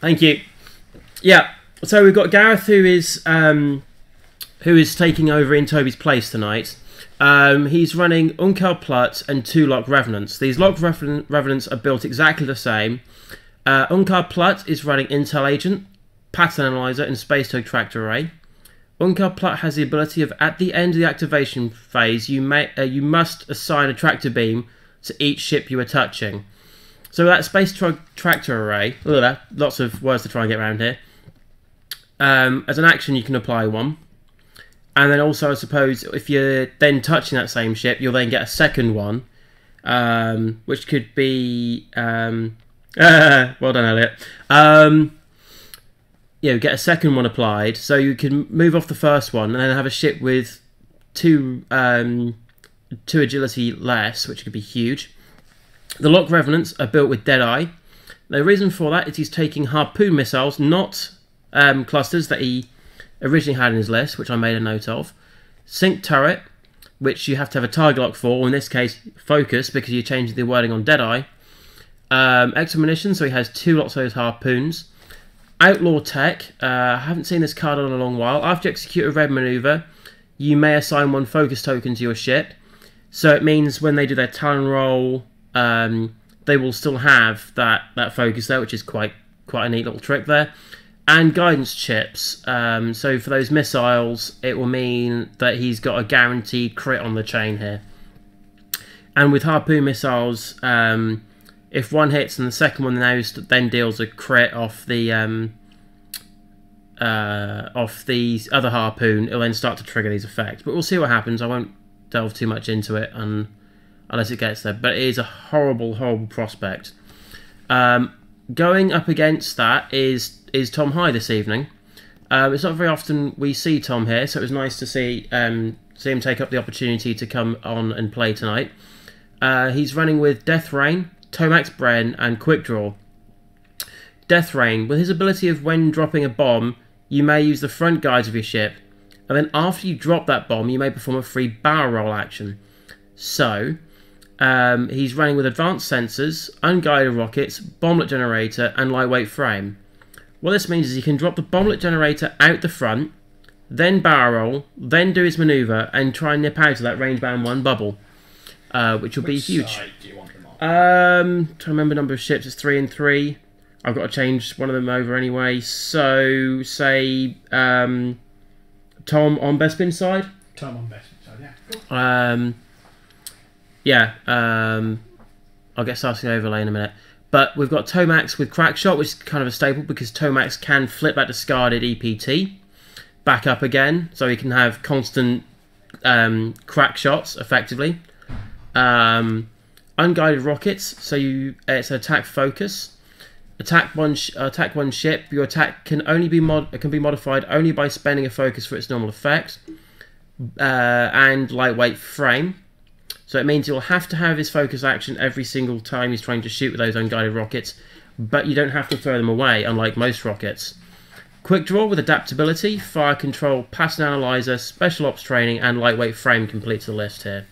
Thank you. Yeah, so we've got Gareth who is taking over in Toby's place tonight. He's running Untitled Chapter and 2 Lock Revenants. These Lock Revenants are built exactly the same. Untitled Chapter is running Intel Agent, Pattern Analyzer, and Space Tug Tractor Array. Untitled Chapter has the ability of, at the end of the activation phase, you must assign a tractor beam to each ship you are touching. So that Space Tug Tractor Array, look at that, lots of words to try and get around here. As an action, you can apply one. And then also, I suppose, if you're then touching that same ship, you'll then get a second one, which could be... well done, Elliot. Get a second one applied, so you can move off the first one and then have a ship with two agility less, which could be huge. The Lock Revenants are built with Deadeye. The reason for that is he's taking harpoon missiles, not clusters that he originally had in his list, which I made a note of. Sync Turret, which you have to have a target lock for, or in this case, focus, because you're changing the wording on Deadeye. Extra munitions, so he has 2 lots of those harpoons. Outlaw Tech, I haven't seen this card in a long while. After you execute a red maneuver, you may assign 1 focus token to your ship. So it means when they do their Talon roll, they will still have that focus there, which is quite a neat little trick there. And guidance chips. So for those missiles, it will mean that he's got a guaranteed crit on the chain here. And with harpoon missiles, if one hits and the second one then deals a crit off the other harpoon, it'll then start to trigger these effects. But we'll see what happens. I won't delve too much into it unless it gets there. But it is a horrible, horrible prospect. Going up against that is Tom High this evening. It's not very often we see Tom here, so it was nice to see him take up the opportunity to come on and play tonight. He's running with Death Rain, Tomax Bren, and Quick Draw. Death Rain, with his ability of when dropping a bomb, you may use the front guides of your ship, and then after you drop that bomb, you may perform a free barrel roll action. So, he's running with advanced sensors, unguided rockets, bomblet generator, and lightweight frame. What this means is he can drop the bomblet generator out the front, then barrel roll, then do his maneuver, and try and nip out of that range-bound 1 bubble, which will be huge. Side do you want them on? Trying to remember the number of ships, it's 3 and 3. I've got to change one of them over anyway. So, say, Tom on Bespin's side? Tom on Bespin's side, yeah. Cool. I'll get starting overlay in a minute. But we've got Tomax with Crack Shot, which is kind of a staple because Tomax can flip that discarded EPT back up again, so he can have constant crack shots effectively. Unguided rockets, so it's an attack focus. Attack one ship. Your attack can be modified only by spending a focus for its normal effect. And lightweight frame. So it means you'll have to have his focus action every single time he's trying to shoot with those unguided rockets, but you don't have to throw them away, unlike most rockets. Quick Draw with adaptability, fire control, pattern analyzer, special ops training, and lightweight frame completes the list here.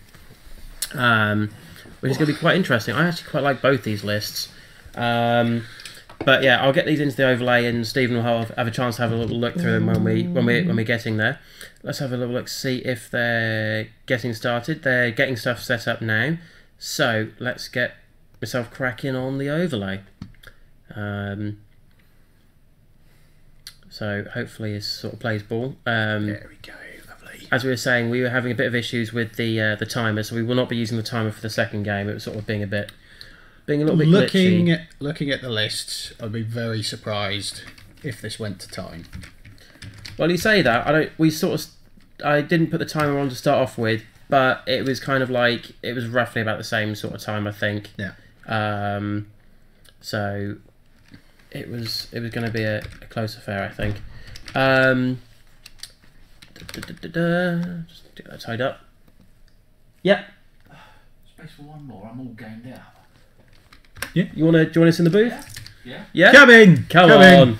Which is going to be quite interesting. I actually quite like both these lists. But yeah, I'll get these into the overlay, and Stephen will have a chance to have a little look through them when we're getting there. Let's have a little look, see if they're getting started. They're getting stuff set up now. So let's get myself cracking on the overlay. So hopefully it sort of plays ball. There we go, lovely. As we were saying, we were having a bit of issues with the timer, so we will not be using the timer for the second game. It was sort of being a little bit glitchy. Looking at the lists, I'd be very surprised if this went to time. Well, you say that. I didn't put the timer on to start off with, but it was kind of like it was roughly about the same sort of time, I think. Yeah. So it was going to be a close affair, I think. Just get that tied up. Yep. Space for one more. I'm all gamed out. Yeah. You want to join us in the booth? Yeah. Yeah. Come in. Come on.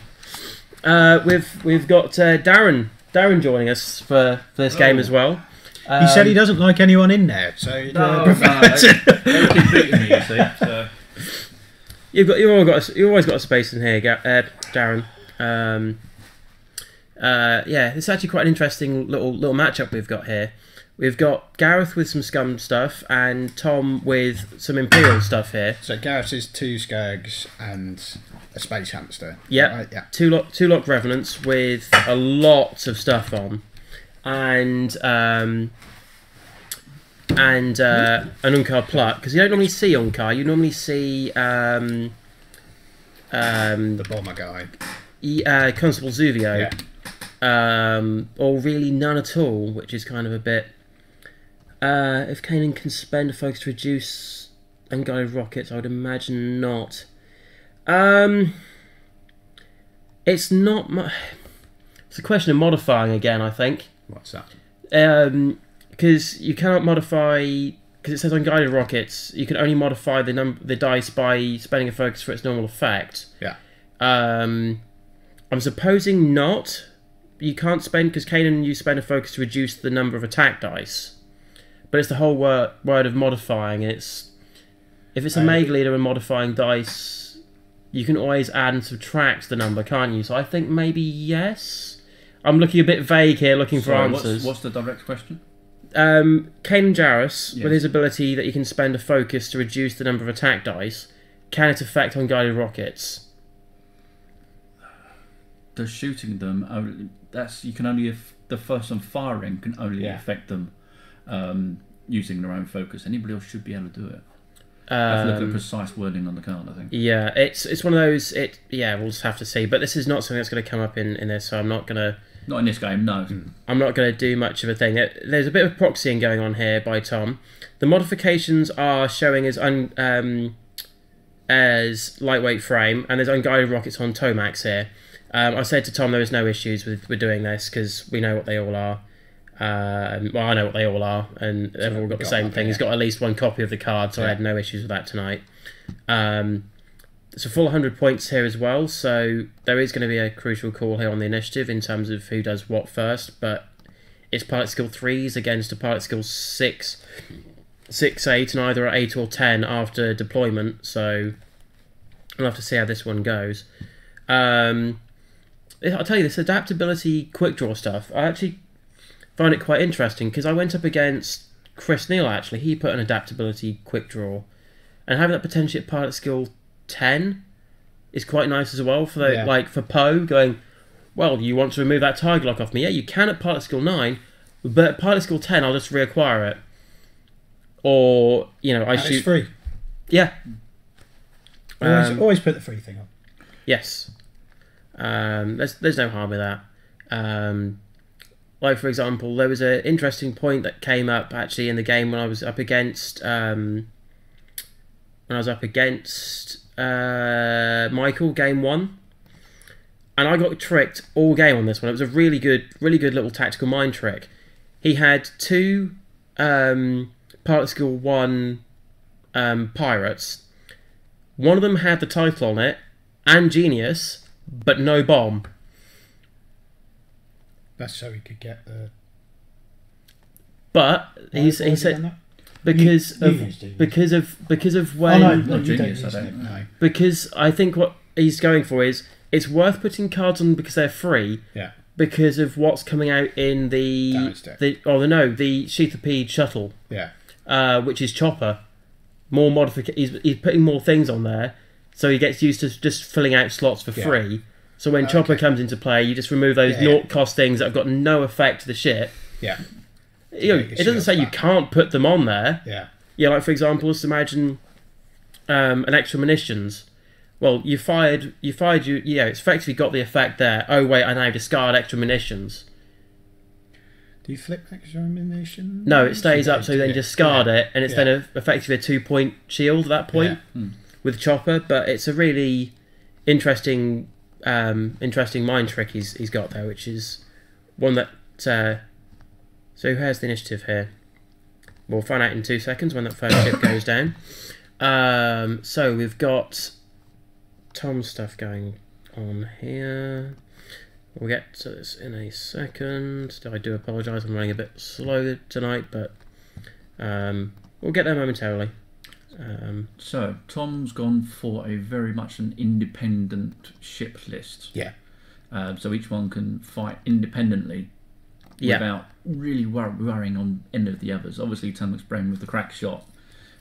We've got Darren joining us for this game as well. He said he doesn't like anyone in there, so no, they keep beating me, you see. So. You always got a space in here, Darren. Yeah, it's actually quite an interesting little matchup we've got here. We've got Gareth with some Scum stuff and Tom with some Imperial stuff here. So Gareth is 2 Skags and a Space Hamster. Yep. Right? Yeah. Two lock Revenants with a lot of stuff on, and an Unkar Pluck, because you don't normally see Unkar. You normally see The bomber guy. Constable Zuvio. Yeah. Or really none at all, which is kind of a bit. If Kanan can spend a focus to reduce unguided rockets, I would imagine not. It's not. It's a question of modifying again, I think. What's that? Because you cannot modify. Because it says unguided rockets, you can only modify the dice by spending a focus for its normal effect. Yeah. I'm supposing not. You can't spend, because Kanan, you spend a focus to reduce the number of attack dice. But it's the whole word of modifying. If it's a Mega Leader and modifying dice, you can always add and subtract the number, can't you? So I think maybe yes. I'm looking a bit vague here, looking for answers. What's the direct question? Kanan Jarrus, Yes. with his ability that he can spend a focus to reduce the number of attack dice, can it affect unguided rockets? The shooting them, you can only if the person firing can only affect them using their own focus. Anybody else should be able to do it. I have to look at the precise wording on the card, I think. Yeah, it's one of those. We'll just have to see. But this is not something that's going to come up in this, so I'm not going to. Not in this game, no. I'm not going to do much of a thing. There's a bit of proxying going on here by Tom. The modifications are showing as lightweight frame, and there's unguided rockets on Tomax here. I said to Tom there was no issues with doing this because we know what they all are. Well, I know what they all are, and they've all got the same thing. He's got at least one copy of the card, so I had no issues with that tonight. It's a full 100 points here as well, so there is going to be a crucial call here on the initiative in terms of who does what first, but it's pilot skill 3s against a pilot skill 6, 8, and either 8 or 10 after deployment, so I'll have to see how this one goes. I'll tell you, this adaptability quick draw stuff, I actually find it quite interesting, because I went up against Chris Neal, actually. He put an adaptability quick draw, and having that potentially at pilot skill 10 is quite nice as well for for Poe going, well, you want to remove that Tiger Lock off me? Yeah, you can at pilot skill 9, but at pilot skill 10 I'll just reacquire it. Or, I shoot... It's free. Yeah. Always put the free thing on. Yes. There's no harm with that. Like, for example, there was an interesting point that came up actually in the game when I was up against Michael, game 1, and I got tricked all game on this one. It was a really good little tactical mind trick. He had 2 pilot skill 1 pirates. One of them had the title on it and genius, but no bomb. That's so he could get the. But he said because of when. Oh, no, Not you genius, don't I use don't it, no. Because I think what he's going for is it's worth putting cards on because they're free. Yeah. Because of what's coming out in the Sheathopede shuttle. Yeah. Which is Chopper. More modification. He's putting more things on there, so he gets used to just filling out slots for free. So when Chopper comes into play, you just remove those naught-cost things that have got no effect to the ship. Yeah. It doesn't say you can't put them on there. Yeah. Yeah, like for example, let's imagine an extra munitions. Well, it's effectively got the effect there. Oh wait, I now discard extra munitions. Do you flip extra ammunition? No, it stays up, so you then discard it, and it's then effectively a 2-point shield at that point with Chopper. But it's a really interesting mind trick he's got there, which is one that. So who has the initiative here? We'll find out in 2 seconds when that first ship goes down. So we've got Tom's stuff going on here. We'll get to this in a second. I do apologise, I'm running a bit slow tonight, but we'll get there momentarily. So Tom's gone for a very much an independent ship list. Yeah. So each one can fight independently without really worrying on any of the others. Obviously, Tom's brain with the crack shot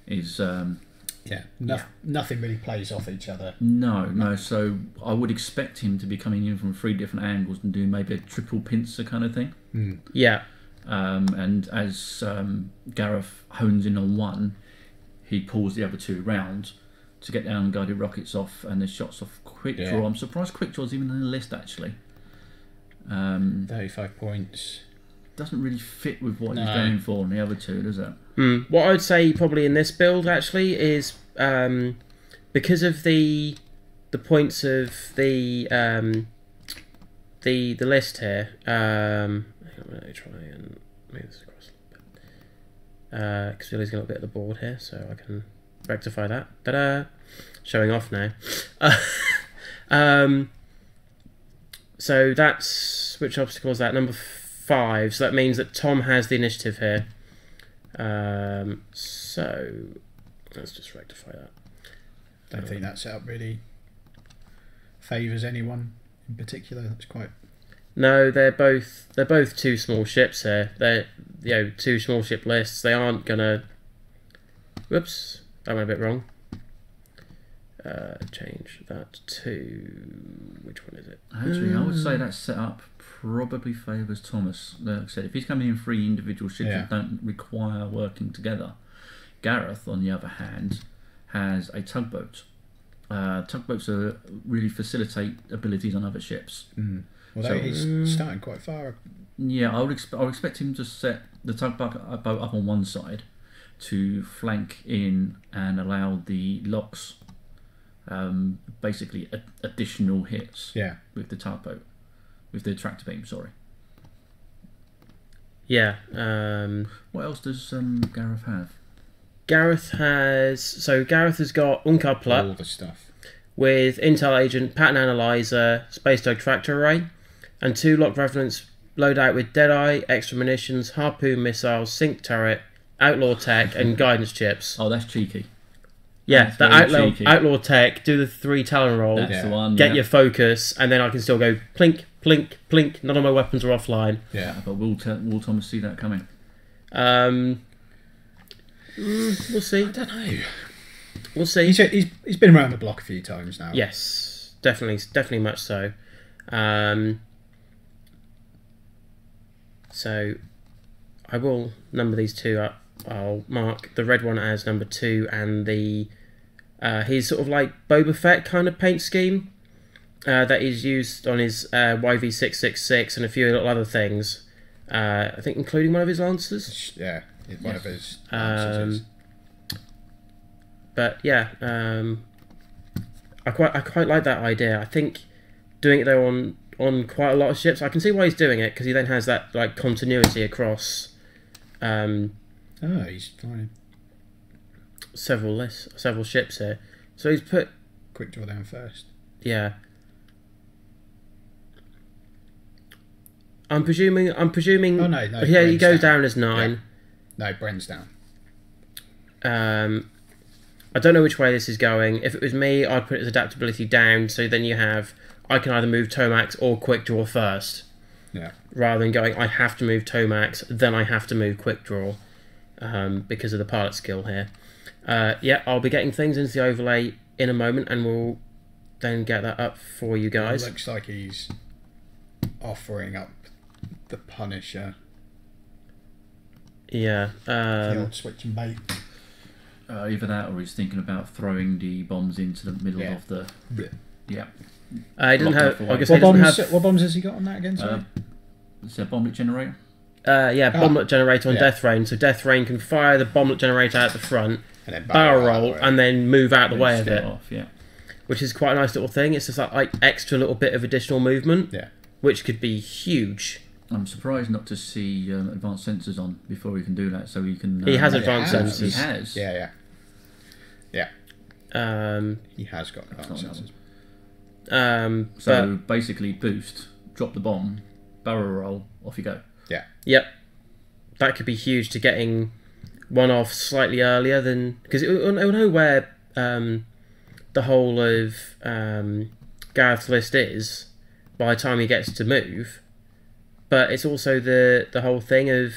is nothing really plays off each other. No. So I would expect him to be coming in from 3 different angles and doing maybe a triple pincer kind of thing. Yeah. And as Gareth hones in on one, he pulls the other 2 round to get down guided rockets off and the shots off quick draw. I'm surprised quick draw's even on the list actually. 35 points. Doesn't really fit with what he's going for on the other 2, does it? What I would say probably in this build actually is because of the points of the list here. I'm going to try and move this across a little bit because we're losing a little bit of the board here, so I can rectify that. Ta-da! Showing off now. So that's which obstacle is that? Number 5. So that means that Tom has the initiative here. So let's just rectify that. Don't think that setup really favours anyone in particular. That's quite. No, they're both 2 small ships here. They're 2 small ship lists. They aren't gonna. Whoops, I went a bit wrong. Change that to which one is it? Actually, I would say that setup probably favours Thomas. Like I said, if he's coming in 3 individual ships that don't require working together. Gareth, on the other hand, has a tugboat. Tugboats really facilitate abilities on other ships. Although he's starting quite far. Yeah, I would expect him to set the tugboat up on one side to flank in and allow the locks basically additional hits with the tugboat, with the tractor beam, sorry. Yeah. What else does Gareth have? Gareth has got Uncoupler. All the stuff. With Intel Agent, Pattern Analyzer, Space Dog Tractor Array, and 2 Lock Revenants loadout with Deadeye, extra munitions, Harpoon missiles, Sync Turret, Outlaw Tech, and Guidance Chips. Oh, that's cheeky. Yeah, the Outlaw Tech, do the 3 Talon roll, that's the one, get your focus, and then I can still go plink, plink, plink, none of my weapons are offline. Yeah, but will Thomas see that coming? We'll see. I don't know. We'll see. He's been around the block a few times now. Yes, definitely much so. So I will number these 2 up. I'll mark the red one as number 2 and the he's sort of like Boba Fett kind of paint scheme that he's used on his YV666 and a few little other things. I think including one of his lancers. Yeah, one of his lancers. But yeah, I quite like that idea. I think doing it though on quite a lot of ships, I can see why he's doing it because he then has that like continuity across. He's flying several ships here. So he's put quick draw down first. Yeah. I'm presuming. Oh no. Yeah, he goes down as 9. Yeah. No, Bren's down. I don't know which way this is going. If it was me, I'd put his adaptability down. So then I can either move Tomax or quick draw first. Yeah. Rather than going, I have to move Tomax, then I have to move quick draw, because of the pilot skill here. I'll be getting things into the overlay in a moment, and we'll then get that up for you guys. It looks like he's offering up the Punisher. Yeah. The old switch and bait. Either that, or he's thinking about throwing the bombs into the middle of the. Yeah. He doesn't have. I guess what bombs has he got on that again? Sorry? It's a bomblet generator. Bomblet generator on Death Rain. So Death Rain can fire the bomblet generator out the front, and then barrel roll, and then move out the way of it. Off, which is quite a nice little thing. It's just like extra little bit of additional movement, which could be huge. I'm surprised not to see advanced sensors on before he can do that. So he can. He has advanced sensors. He has. Yeah. He has got advanced sensors. So basically, boost, drop the bomb, barrel roll, off you go. Yeah. Yep. That could be huge to getting one off slightly earlier than... Because it'll know where the whole of Gareth's list is by the time he gets to move. But it's also the whole thing of...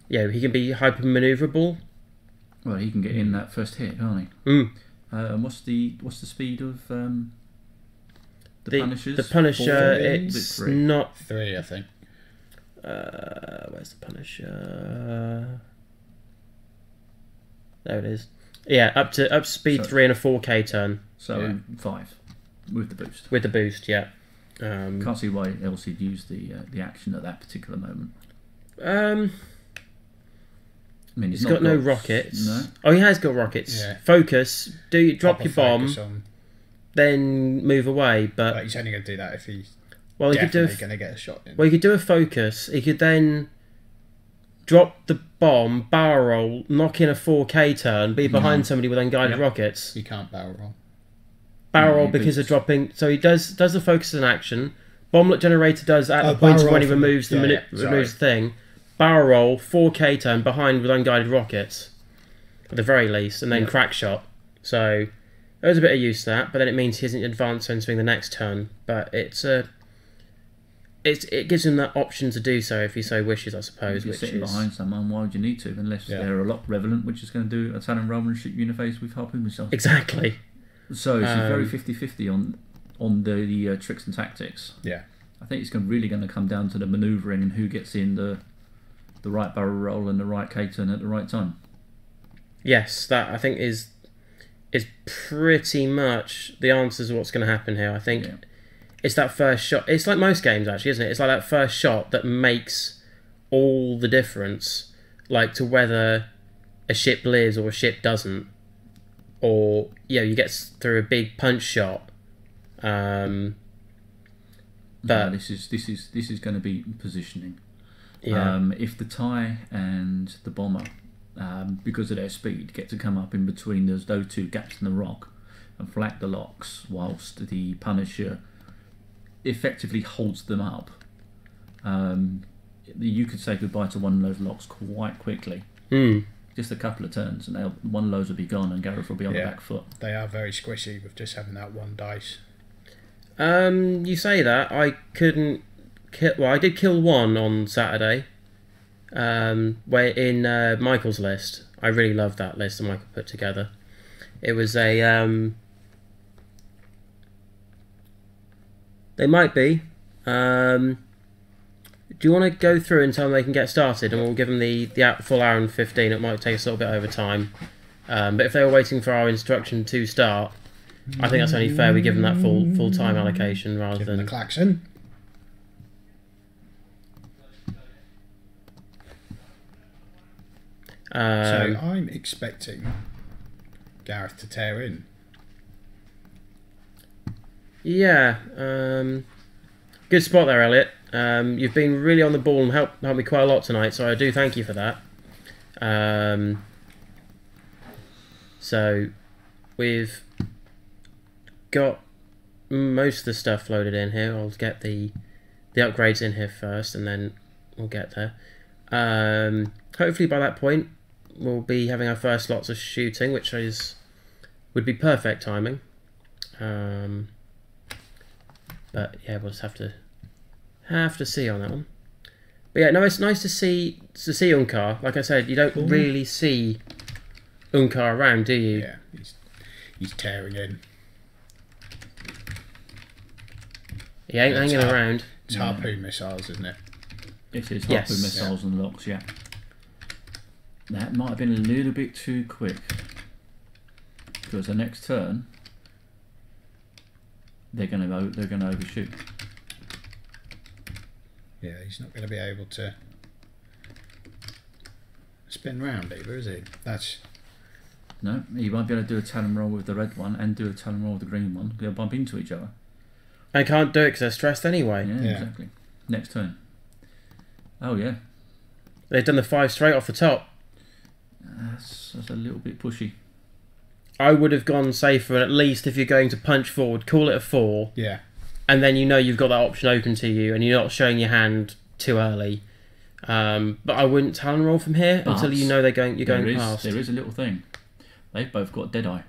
he can be hyper-manoeuvrable. Well, he can get in that first hit, can't he? What's the speed of the Punishers? The Punisher, it's not... 3, I think. Where's the Punisher? There it is. Yeah, up to speed 3 and a 4K turn. So 5 with the boost. With the boost, yeah. Can't see why else he'd use the action at that particular moment. I mean, he's got no rockets. No. Oh, he has got rockets. Yeah. Focus. Drop your bomb, then move away. But he's only going to do that if he's he could do going to get a shot in. Well, he could do a focus. He could then drop the bomb, barrel roll, knock in a 4K turn, be behind somebody with unguided rockets. You can't barrel roll. Barrel roll because of dropping. So he does the focus in action. Bomblet generator does at the point of when he removes the thing. Barrel roll, 4K turn behind with unguided rockets, at the very least, and then crack shot. So there's a bit of use to that, but then it means he isn't advanced entering the next turn. But it gives him that option to do so if he so wishes, I suppose. If you're sitting behind someone, why would you need to? Unless they're a lot relevant, which is going to do a Talon roll and shoot you in the face with harpoon missiles. Exactly. So it's very 50-50 on the tricks and tactics. Yeah. I think it's really going to come down to the manoeuvring and who gets in the right barrel roll and the right K-turn at the right time. Yes, that I think is pretty much the answer to what's going to happen here. I think it's that first shot. It's like most games, actually, isn't it? It's like that first shot that makes all the difference, like to whether a ship lives or a ship doesn't, or you get through a big punch shot. But this is going to be positioning. Yeah. If the TIE and the bomber, because of their speed, get to come up in between those two gaps in the rock and flak the locks, whilst the Punisher effectively holds them up, you could say goodbye to one of those locks quite quickly. Just a couple of turns, and one of those will be gone, and Gareth will be on the back foot. They are very squishy with just having that one dice. You say that. I couldn't... I did kill one on Saturday. Where in Michael's list. I really loved that list that Michael put together. It was a... They might be. Do you want to go through and tell them they can get started, and we'll give them the full hour and 15. It might take us a little bit over time. But if they were waiting for our instruction to start, I think that's only fair. We give them that full time allocation rather than the klaxon. So I'm expecting Gareth to tear in. Yeah, good spot there, Elliot. You've been really on the ball and helped me quite a lot tonight, so I do thank you for that. So we've got most of the stuff loaded in here. I'll get the upgrades in here first, and then we'll get there. Hopefully by that point we'll be having our first lots of shooting, which would be perfect timing. But yeah, we'll just have to see on that one. But yeah, no, it's nice to see Unkar. Like I said, you don't really see Unkar around, do you? Yeah, he's tearing in. He ain't hanging around. It's harpoon missiles, isn't it? It is harpoon missiles and locks. Yeah. That might have been a little bit too quick, because the next turn they're going to overshoot. Yeah, he's not going to be able to spin round either, is he? No, he won't be able to do a Talon roll with the red one and do a Talon roll with the green one. They'll bump into each other. I can't do it because they're stressed anyway. Yeah, exactly. Next turn. Oh yeah. They've done the 5 straight off the top. That's a little bit pushy. I would have gone safer, and at least if you're going to punch forward, call it a 4. Yeah. And then you've got that option open to you, and you're not showing your hand too early. But I wouldn't talon roll from here until you know you're going past. There is a little thing. They've both got Deadeye.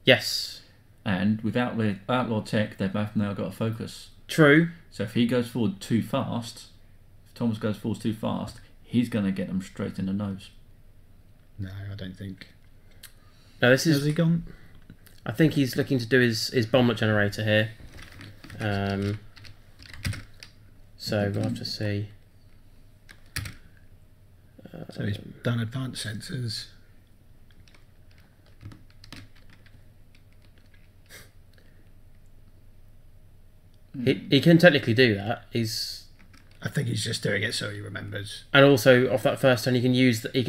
Yes. And without the outlaw tech, they've both now got a focus. True. So if he goes forward too fast, if Thomas goes forward too fast, he's going to get them straight in the nose. No, I don't think. No, this is. Has he gone? I think he's looking to do his bomblet generator here. So we'll have to see. So he's done advanced sensors. He can technically do that. I think he's just doing it so he remembers. And also off that first turn, he can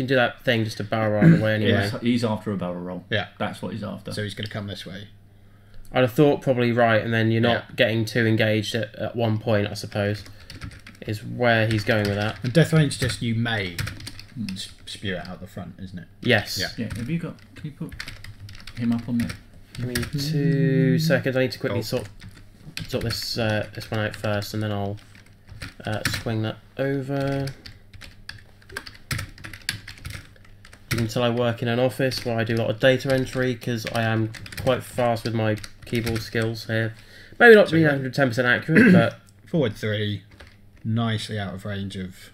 do that thing just to barrel roll away anyway. Yeah, he's after a barrel roll. Yeah, that's what he's after. So he's going to come this way. I'd have thought probably right, and then you're not getting too engaged at one point, I suppose, is where he's going with that. And death range just you may spew it out the front, isn't it? Yes. Yeah. Have you got? Can you put him up on there? Give me 2 seconds. I need to quickly sort this one out first, and then I'll swing that over. Until I work in an office where I do a lot of data entry, because I am quite fast with my keyboard skills here. Maybe not being 110% accurate, but forward 3, nicely out of range of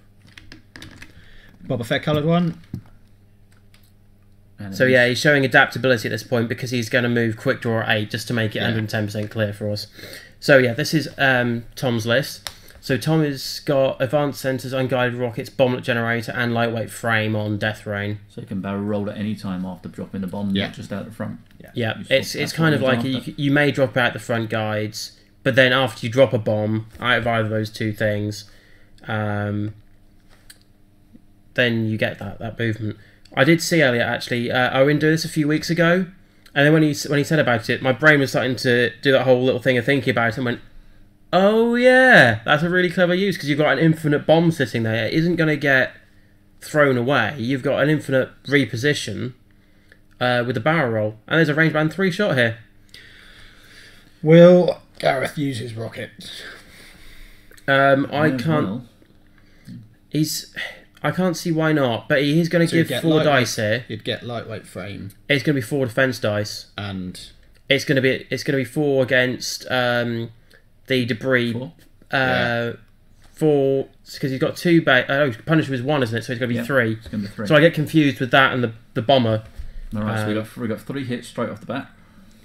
Boba Fett coloured one. So yeah, he's showing adaptability at this point because he's going to move quick draw at 8 just to make it 110% clear for us. So yeah, this is Tom's list. So Tom has got advanced sensors, unguided rockets, bomblet generator, and lightweight frame on Death Rain. So you can barrel roll at any time after dropping the bomb, not just out the front. Yeah, it's kind of like you may drop out the front guides, but then after you drop a bomb out of either of those two things, then you get that movement. I did see Elliot actually. Owen do this a few weeks ago, and then when he said about it, my brain was starting to do that whole little thing of thinking about it, and went, "Oh yeah, that's a really clever use because you've got an infinite bomb sitting there. It isn't going to get thrown away. You've got an infinite reposition with the barrel roll, and there's a range band 3 shot here." Will Gareth use his rocket? I can't. I can't see why not, but he is going to give 4 dice here. You'd get lightweight frame. It's going to be 4 defense dice, and it's going to be 4 against the debris. 4 because he's got 2 Punisher was 1, isn't it? So it's going to be 3. It's going to be 3. So I get confused with that and the bomber. All right, so we got 3 hits straight off the bat.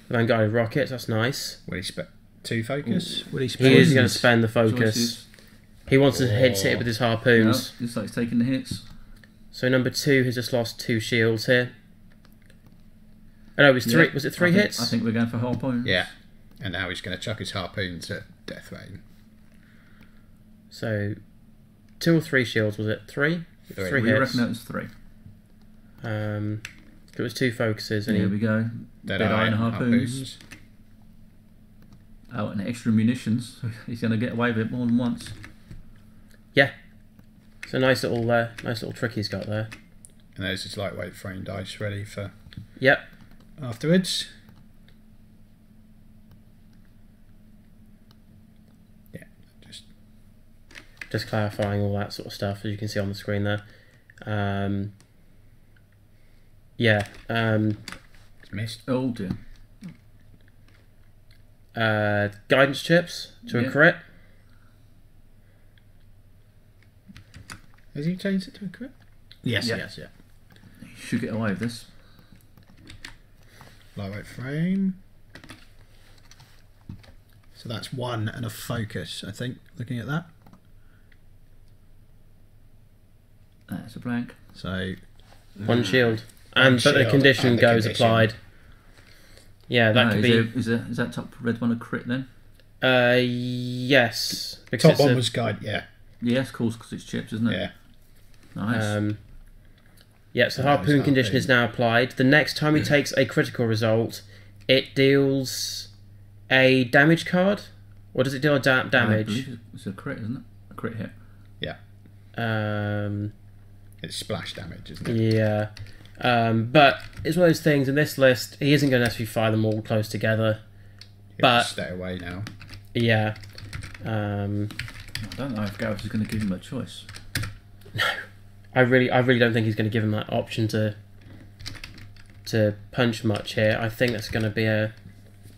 Vanguarded rockets, that's nice. Will he spend 2 focus? Will he spend? He is going to spend the focus. Choices. He wants to hit it with his harpoons. Looks like he's taking the hits. So number 2 has just lost 2 shields here. Oh, no, it was 3. Yeah, was it 3 hits? I think we're going for harpoons. Yeah, and now he's going to chuck his harpoons at Death Rain. So 2 or 3 shields, was it? 3? 3 hits. We reckon that was 3. It was 2 focuses. And here we go. Deadeye and harpoons. Oh, and extra munitions. He's going to get away with it more than once. Yeah. It's a nice little trick he's got there. And there's his lightweight frame dice ready for afterwards. Yeah, just clarifying all that sort of stuff, as you can see on the screen there. It's missed. Oh dear. Guidance chips to a crit. Has he changed it to a crit? Yes, yes, yeah. You should get away with this. Lightweight frame. So that's 1 and a focus, I think, looking at that. That's a blank. So 1 shield. But the condition goes applied. Yeah, that could be. Is that top red one a crit then? Yes. Top one was guide, yeah. Yeah, of course, because it's chips, isn't it? Yeah. Nice. So harpoon condition is now applied. The next time he takes a critical result, it deals a damage card? Or does it deal a damage? I believe it's a crit, isn't it? A crit hit. Yeah. It's splash damage, isn't it? Yeah. But it's one of those things in this list, he isn't going to necessarily fire them all close together. But stay away now. Yeah. I don't know if Gareth is going to give him a choice. I really don't think he's going to give him that option to punch much here. I think that's going to be a...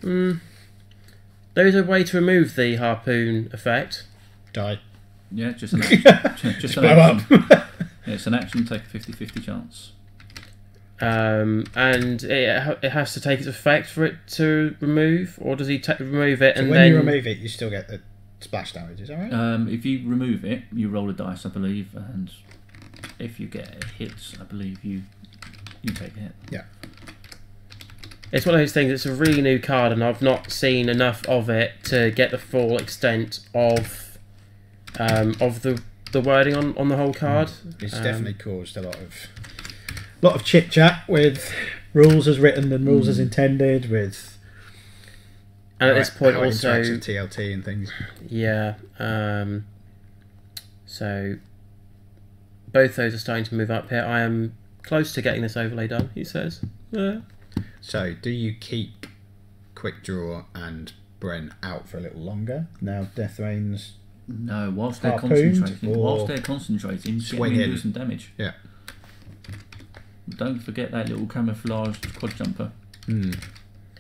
there is a way to remove the harpoon effect. Die. Yeah, just an action. just an action. Yeah, it's an action, take a 50-50 chance. And it has to take its effect for it to remove, or does he remove it so and when then... you remove it, you still get the splash damage, is that right? If you remove it, you roll a dice, I believe, and if you get hits, I believe you take a hit. Yeah. It's one of those things, it's a really new card, and I've not seen enough of it to get the full extent of the wording on the whole card. It's definitely caused a lot of chit chat with rules as written and rules as intended, with and at this point how it also interacts with TLT and things. Yeah. So both those are starting to move up here. I am close to getting this overlay done, he says. Yeah. So do you keep Quick Draw and Bren out for a little longer now Death Rain's No, whilst they're harpooned, concentrating, swing get in. do some damage. Yeah. Don't forget that little camouflaged quad jumper.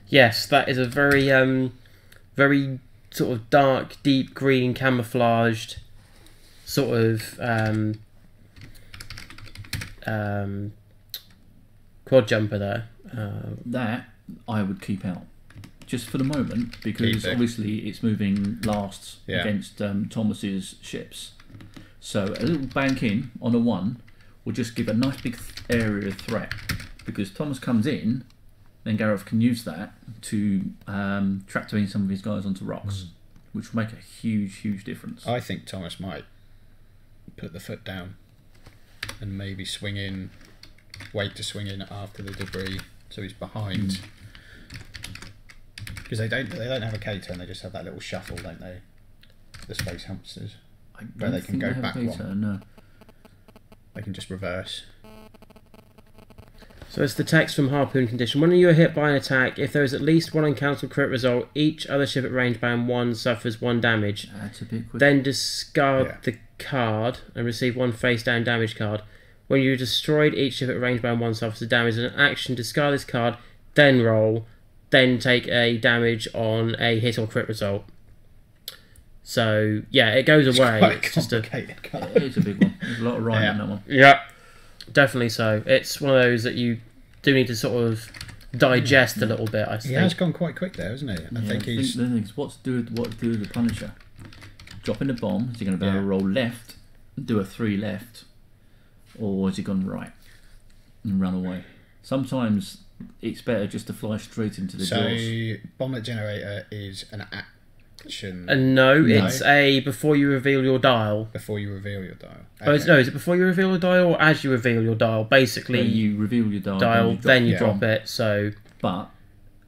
Yes, that is a very very sort of dark, deep green camouflaged sort of quad jumper there. That I would keep out, just for the moment, because obviously it's moving last against Thomas's ships. So a little bank in on a 1 will just give a nice big area of threat, because Thomas comes in, then Gareth can use that to tractor some of his guys onto rocks, which will make a huge difference. I think Thomas might put the foot down and maybe swing in, wait to swing in after the debris, so he's behind. Because they don't have a K-turn, they just have that little shuffle, don't they? The space hamsters, where they can go back one. No. They can just reverse. So it's the text from Harpoon Condition. When you are hit by an attack, if there is at least one uncancelled crit result, each other ship at range bound 1 suffers 1 damage. That's a bit quick. Then discard the card and receive 1 face down damage card. When you destroyed, each ship at range bound 1 suffers a damage. As an action, discard this card, then roll, then take a damage on a hit or crit result. So yeah, it goes away. It's quite a complicated card. It's a big one. There's a lot of rhyme in that one. Yeah, definitely so. It's one of those that you do need to sort of digest a little bit, I think. He has gone quite quick there, hasn't he? I think he's... The thing is, what to do with the Punisher? Dropping the bomb, is he going to be able to roll left, do a 3 left, or has he gone right and run away? Sometimes it's better just to fly straight into the jaws. So, Bomblet Generator is an action... No, it's a before you reveal your dial. Before you reveal your dial. Okay. Is it before you reveal your dial or as you reveal your dial? Basically, you reveal your dial, then you drop it. So, but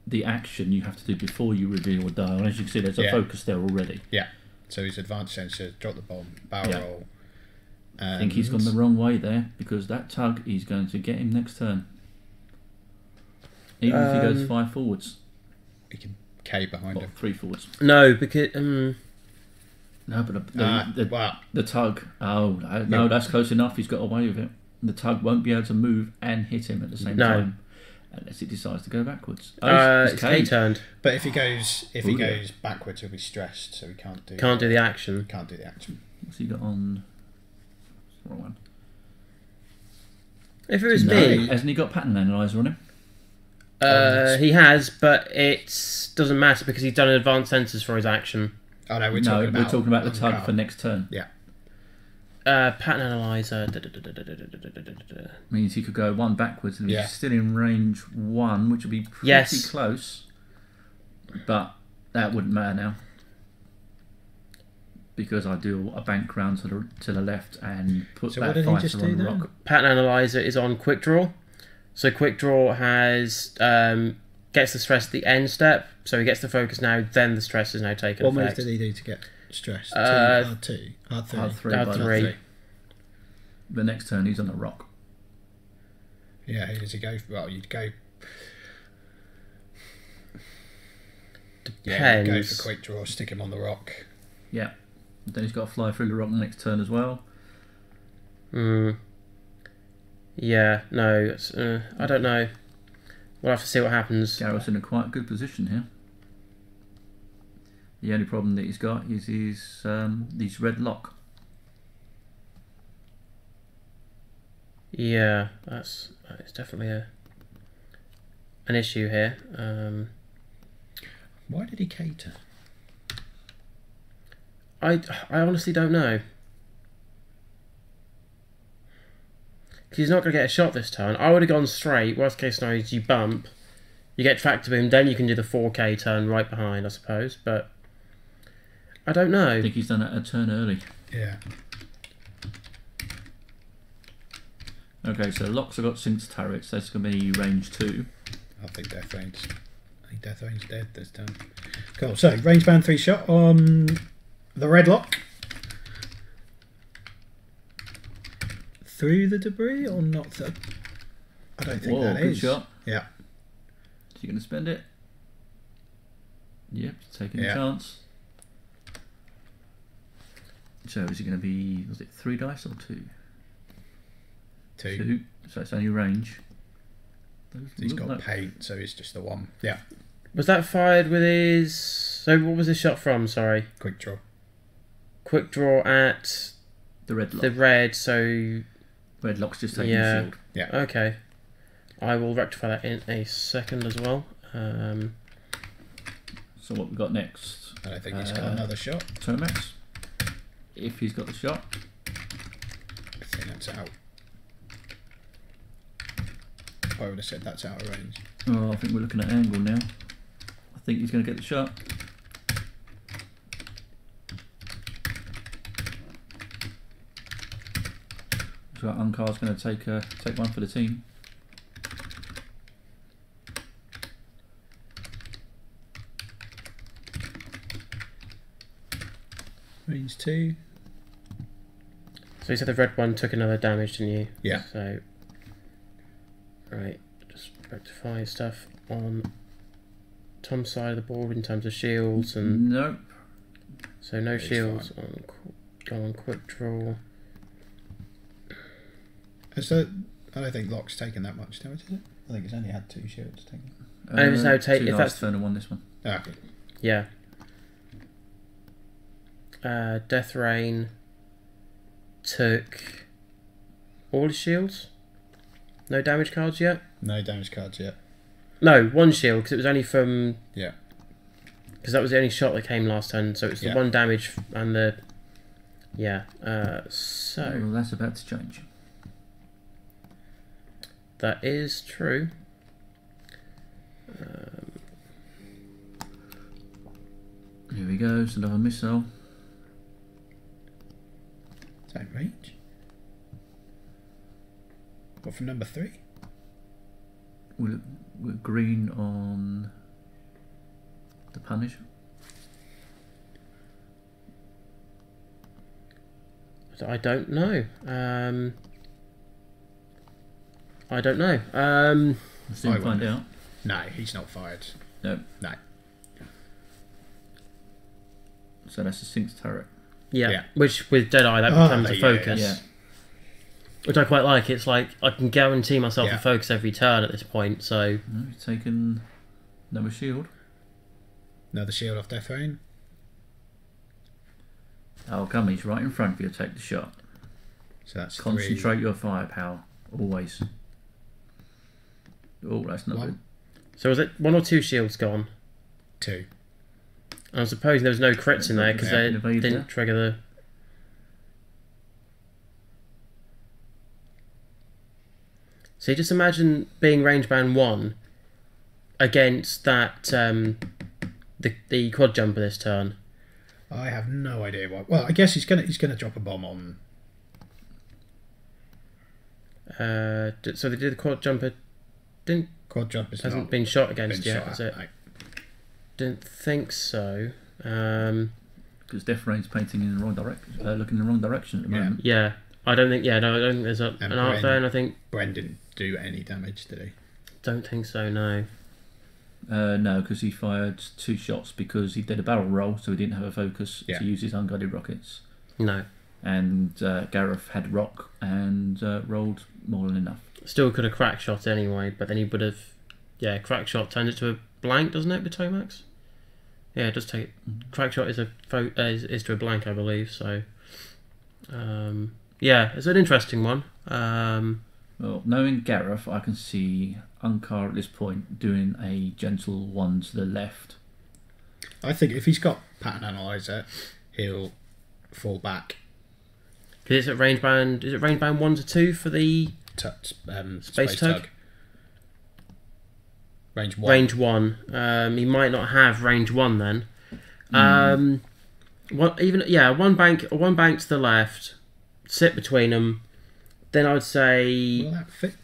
the action you have to do before you reveal your dial. As you can see, there's a focus there already. Yeah. So his advanced sensor, drop the bomb, barrel roll. I think he's gone the wrong way there, because that tug is going to get him next turn. Even if he goes 5 forwards. He can K behind him. 3 forwards. No, because... No, but the tug... Oh, no, that's close enough. He's got away with it. The tug won't be able to move and hit him at the same time. Unless it decides to go backwards. It's K-turned. But if he goes backwards, he'll be stressed, so he can't do... Can't do the action. Can't do the action. What's he got on... Wrong one. If it was me... Hasn't he got pattern analyzer on him? He has, but it doesn't matter because he's done advanced sensors for his action. Oh no, we're talking about the tug for next turn. Yeah. Pattern analyzer means he could go 1 backwards and he's still in range 1, which would be pretty close. But that wouldn't matter now, because I do a bank round to the left and put that fighter on the rock. Pattern analyzer is on quick draw. So quick draw has gets the stress at the end step, so he gets the focus now. Then the stress is now taken. What move did he do to get stressed? Hard 3. Hard 3. The next turn he's on a rock. Yeah, who does he go? Well, you'd go. Depends. Yeah, go for quick draw. Stick him on the rock. Yeah. Then he's got to fly through the rock the next turn as well. Yeah, no, it's, I don't know. We'll have to see what happens. Gareth's in a quite good position here. The only problem that he's got is his red lock. Yeah, that's definitely an issue here. Why did he cater? I honestly don't know. Because he's not going to get a shot this turn. I would have gone straight. Worst case scenario is you bump, you get tractor boom, then you can do the 4K turn right behind, I suppose. But I don't know. I think he's done it a turn early. Yeah. Okay, so locks have got sinks turrets. That's going to be range 2. I think Death Rain's dead this time. Cool. So range band 3 shot on the red lock. Through the debris or not? I don't think that good is. Shot. Yeah. So you're going to spend it? Yep, taking a chance. So is it going to be, was it 3 dice or 2? 2. So it's only range. He's got paint, so it's just the 1. Yeah. Was that fired with his... So what was his shot from, sorry? Quick draw. Quick draw at... The red lock. The red, so... Red lock's just taking the shield. Yeah. Okay. I will rectify that in a second as well. So what we got next? I don't think he's got another shot. Tomax. If he's got the shot. I think that's out. I would have said that's out of range. Oh, I think we're looking at angle now. I think he's going to get the shot. So Uncar's going to take one for the team. Range 2. So you said the red one took another damage, didn't you? Yeah. So... Right, just rectify stuff on Tom's side of the board in terms of shields and... Nope. So no shields on, go on quick draw. So I don't think Lock's taken that much damage, is it? I think it's only had 2 shields taken. There's no take, 2 if that's... turn and 1 this one. Okay. Yeah. Death Rain took all his shields. No damage cards yet. No damage cards yet. No, 1 shield because it was only from. Yeah. Because that was the only shot that came last turn, so it's the 1 damage and the. Yeah. So. Well, that's about to change. That is true. Here we go. It's another missile. Is that range? What for number 3? We're green on the punish. I don't know. I don't know. We'll soon find out. No, he's not fired. No. No. So that's a sinks turret. Yeah. Which with Deadeye that becomes a focus. Yeah. Which I quite like. It's like I can guarantee myself a focus every turn at this point. So No, he's taken another shield. Another shield off Death Rain. Oh, come, he's right in front of you. Take the shot. So that's Concentrate 3. your firepower always. Oh, that's not 1. good. So was it 1 or 2 shields gone? 2. I'm supposing there was no crits in there because they didn't trigger the. So you just imagine being range band 1 against that the quad jumper this turn. I have no idea why. Well, I guess he's gonna drop a bomb on. So they did the quad jumper. Didn't Quad jumper's hasn't not been shot against been yet, shot has at, it? no. Didn't think so. Because Death Rain's painting in the wrong direction, looking in the wrong direction at the moment. Yeah, I don't think. Yeah, no, I don't think there's an art there, and I think Bren didn't do any damage, did he? don't think so. No. No, because he fired 2 shots because he did a barrel roll, so he didn't have a focus to use his unguided rockets. No. and Gareth had rock and rolled more than enough. Still could have crack shot anyway, but then he would have... Yeah, crack shot turns it to a blank, doesn't it, with Tomax? Yeah, it does take... Crack shot is to a blank, I believe, so... yeah, it's an interesting one. Well, knowing Gareth, I can see Unkar at this point doing a gentle one to the left. I think if he's got pattern analyzer, he'll fall back. Because it's at range band... Is it range band 1 to 2 for the... Space tug? Range 1. Range 1. He might not have range 1 then. One bank to the left, sit between them. Then I would say... Will that fit?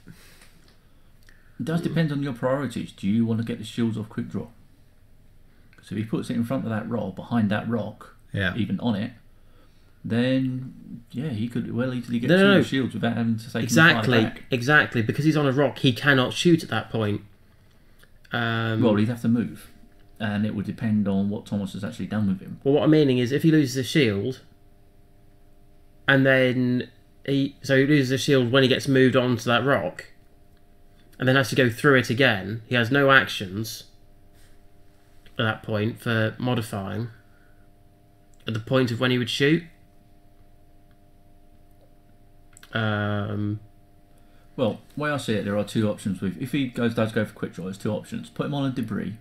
It does depend on your priorities. Do you want to get the shields off quick draw? Because if he puts it in front of that rock, behind that rock, even on it, then yeah, he could well easily get two shields without having to take exactly. Because he's on a rock, he cannot shoot at that point. Well, he'd have to move, and it would depend on what Thomas has actually done with him. Well, what I'm meaning is, if he loses a shield, and then he loses a shield when he gets moved onto that rock, and then has to go through it again. He has no actions at that point for modifying at the point of when he would shoot. Well, the way I see it, there are two options. If he does go for quick draw, there's two options. Put him on a debris,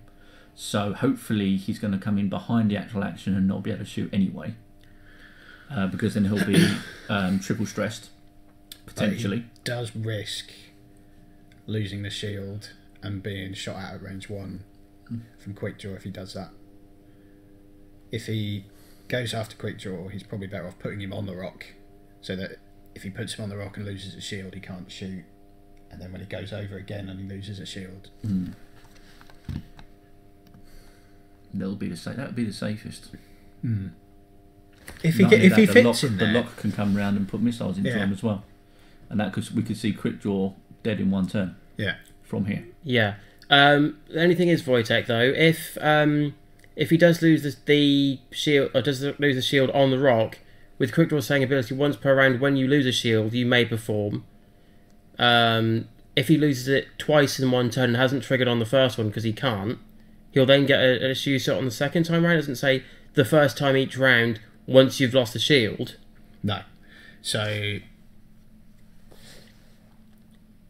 so hopefully he's going to come in behind the actual action and not be able to shoot anyway, because then he'll be triple stressed, potentially. He does risk losing the shield and being shot out at range 1 from quick draw if he does that. If he goes after quick draw, he's probably better off putting him on the rock, so that if he puts him on the rock and loses a shield, he can't shoot. And then when he goes over again and he loses a shield, that would be the safest. If he fits in there, the lock can come round and put missiles into him as well, and we could see quick draw dead in one turn. Yeah, from here. Yeah. The only thing is, Wojtek, though, if he does lose the shield, or does lose the shield on the rock, with quick draw saying ability once per round, when you lose a shield, you may perform. If he loses it twice in one turn and hasn't triggered on the first one because he can't, he'll then get a shield shot on the second time round. It doesn't say the first time each round once you've lost the shield. No. So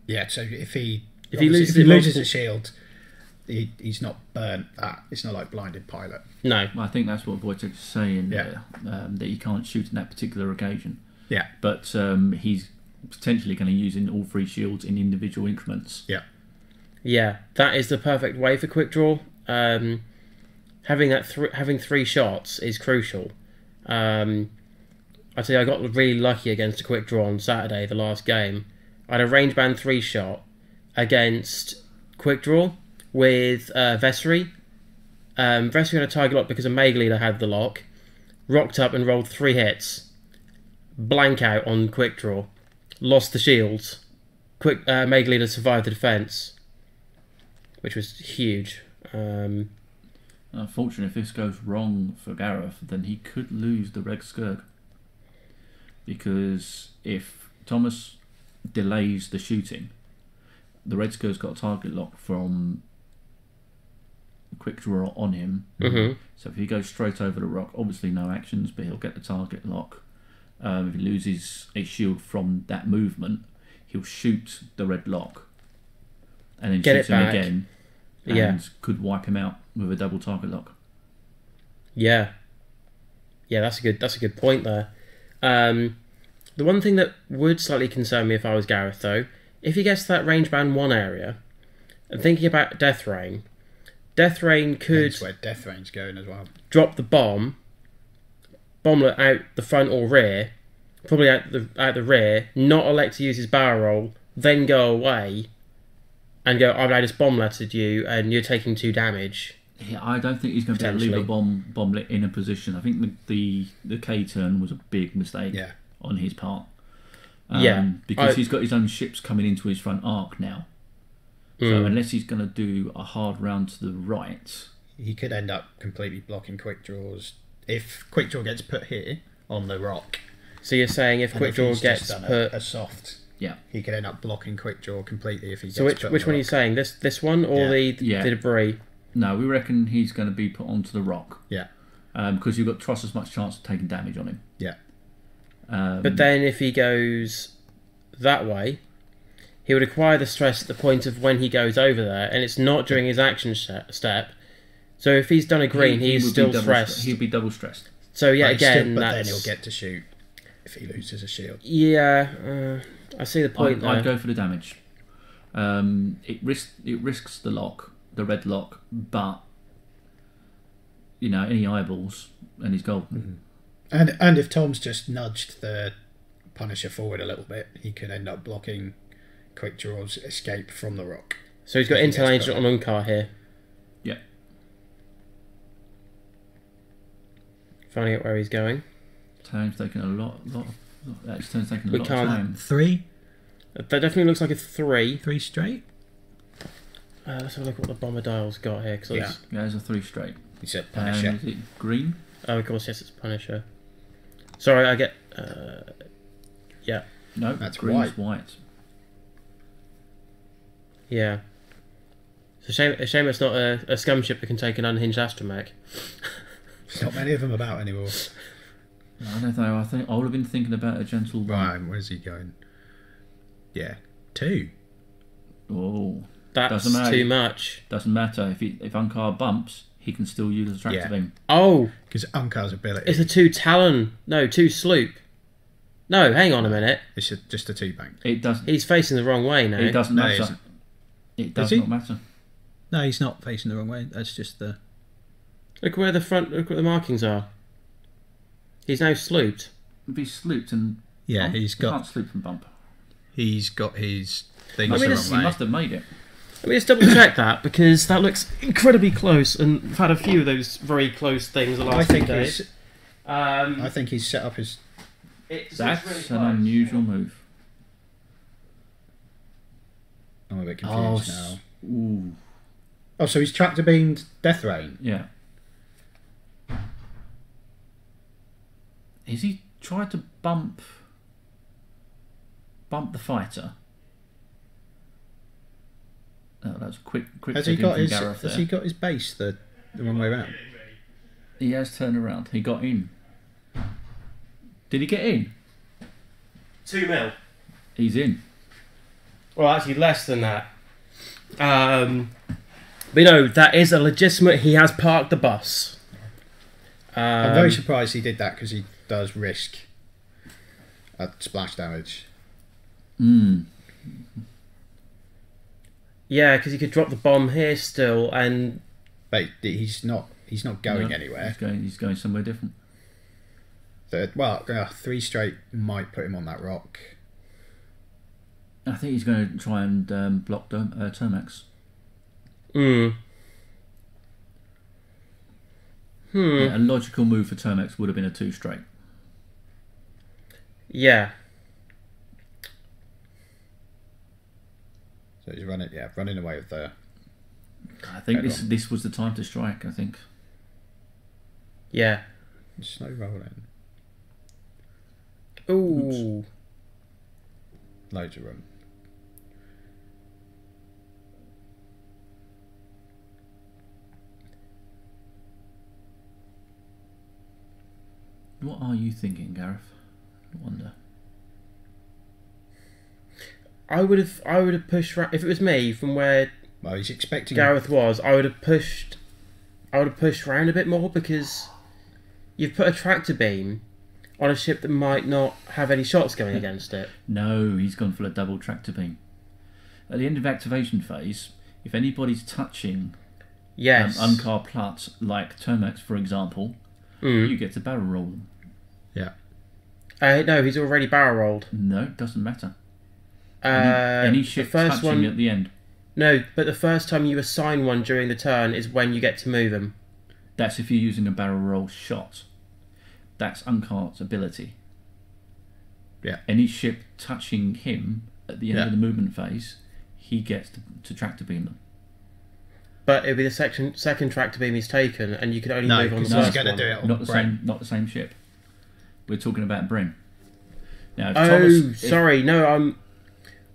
yeah. So if he loses a shield, he's not burnt that. It's not like blinded pilot. No. Well, I think that's what Wojtek's saying there, that he can't shoot in that particular occasion. Yeah. But he's potentially going to use in all three shields in individual increments. Yeah. Yeah, that is the perfect way for quick draw. Having three shots is crucial. I tell you, I got really lucky against a quick draw on Saturday, the last game. I had a range band 3 shot against quick draw with Vessery. Vessery had a target lock because a Meg Leader had the lock. Rocked up and rolled 3 hits. Blank out on quick draw. Lost the shields. Meg Leader survived the defence, which was huge. Unfortunately, if this goes wrong for Gareth, then he could lose the Red Skurg. Because if Thomas delays the shooting, the Red Skurg's got a target lock from quick draw on him. Mm-hmm. So if he goes straight over the rock, obviously no actions, but he'll get the target lock. If he loses a shield from that movement, he'll shoot the red lock and then shoot him again, and could wipe him out with a double target lock. Yeah, that's a good point there. The one thing that would slightly concern me if I was Gareth, though, if he gets to that range band 1 area, and thinking about Death Rain could... That's where Death Rain's going as well. Drop the bomblet out the front or rear, probably out the rear, not elect to use his barrel roll, then go away, and go, I just bombletted you, and you're taking 2 damage. Yeah, I don't think he's going to be able to leave a bomblet in a position. I think the K turn was a big mistake on his part. Because he's got his own ships coming into his front arc now. So unless he's going to do a hard round to the right, he could end up completely blocking quick draws. If quick draw gets put here on the rock, So you're saying if And quick if draw he's gets just done put... a soft, Yeah. he could end up blocking quick draw completely if he gets So put on which the one are you rock. saying? This one or the debris? No, we reckon he's going to be put onto the rock. Yeah. Because you've got twice as much chance of taking damage on him. Yeah. But then if he goes that way, he would acquire the stress at the point of when he goes over there, and it's not during his action step. So if he's done a green, he's still stressed. He'd be double stressed. So yeah, But again, but that's... then he'll get to shoot if he loses a shield. Yeah, I see the point there. I'd go for the damage. It risks the lock, the red lock, but any eyeballs and he's golden. And if Tom's just nudged the Punisher forward a little bit, he could end up blocking quick draw's escape from the rock. So he's got Intel Agent on Unkar here. Yeah. Finding out where he's going. Time's taking a lot of time. 3? That definitely looks like a 3. 3 straight? Let's have a look at what the bomber dial's got here. Yeah, there's a 3 straight. He said Punisher. Is it green? Oh, of course, yes, it's Punisher. Sorry, I get... yeah. No, that's green's white. Yeah. It's a shame it's not a scum ship that can take an unhinged astromech. There's not many of them about anymore. I don't know. I think I would have been thinking about a gentle. Right, where's he going? Yeah, 2. Oh, that's too much. Doesn't matter if Unkar bumps, he can still use the tractor beam. Oh, because Unkar's ability. It's a 2 Talon. No, 2 Sloop. No, hang on a minute. It's just a 2 bank. It does. He's facing the wrong way now. It doesn't matter. It does not matter. No, he's not facing the wrong way. That's just the. Look where the markings are. He's now slooped. Be slooped and yeah, bump. He's got. Can't sloop and bump. He's got his things the wrong way. He must have made it. Let me just double check that because that looks incredibly close, and we've had a few of those very close things the last few days. I think he's set up his. That's really an unusual move. I'm a bit confused now. Ooh. Oh, so he's tractor beamed Death Rain. Yeah. Has he tried to bump the fighter? Oh, that's a quick. Has he got his base the wrong way around? He has turned around. He got in. Did he get in? 2 mil. He's in. Well, actually, less than that. But that is a legitimate. He has parked the bus. I'm very surprised he did that because he does risk a splash damage. Yeah, because he could drop the bomb here still, and but he's not going anywhere. He's going somewhere different. 3 straight might put him on that rock. I think he's going to try and block Termax. Yeah, Yeah, a logical move for Termax would have been a 2 straight. Yeah. So he's running away with the. I think this was the time to strike. I think. Yeah. Snow rolling. Ooh. Oops. Loads of room. What are you thinking, Gareth? I wonder. I would have pushed if it was me from where he's expecting Gareth was. I would have pushed round a bit more because you've put a tractor beam on a ship that might not have any shots going against it. No, he's gone for a double tractor beam. At the end of activation phase, if anybody's touching Unkar Platz, like Termax, for example, you get to barrel roll them. Yeah. No, he's already barrel rolled. No, it doesn't matter. Any ship touching at the end. No, but the first time you assign one during the turn is when you get to move them. That's if you're using a barrel roll shot. That's Unkar's ability. Yeah. Any ship touching him at the end of the movement phase, he gets to tractor beam them. But it'll be the second tractor beam he's taken, and you can only move on the first one. Do it not the same ship. We're talking about Brim. Now, if Oh, sorry. No,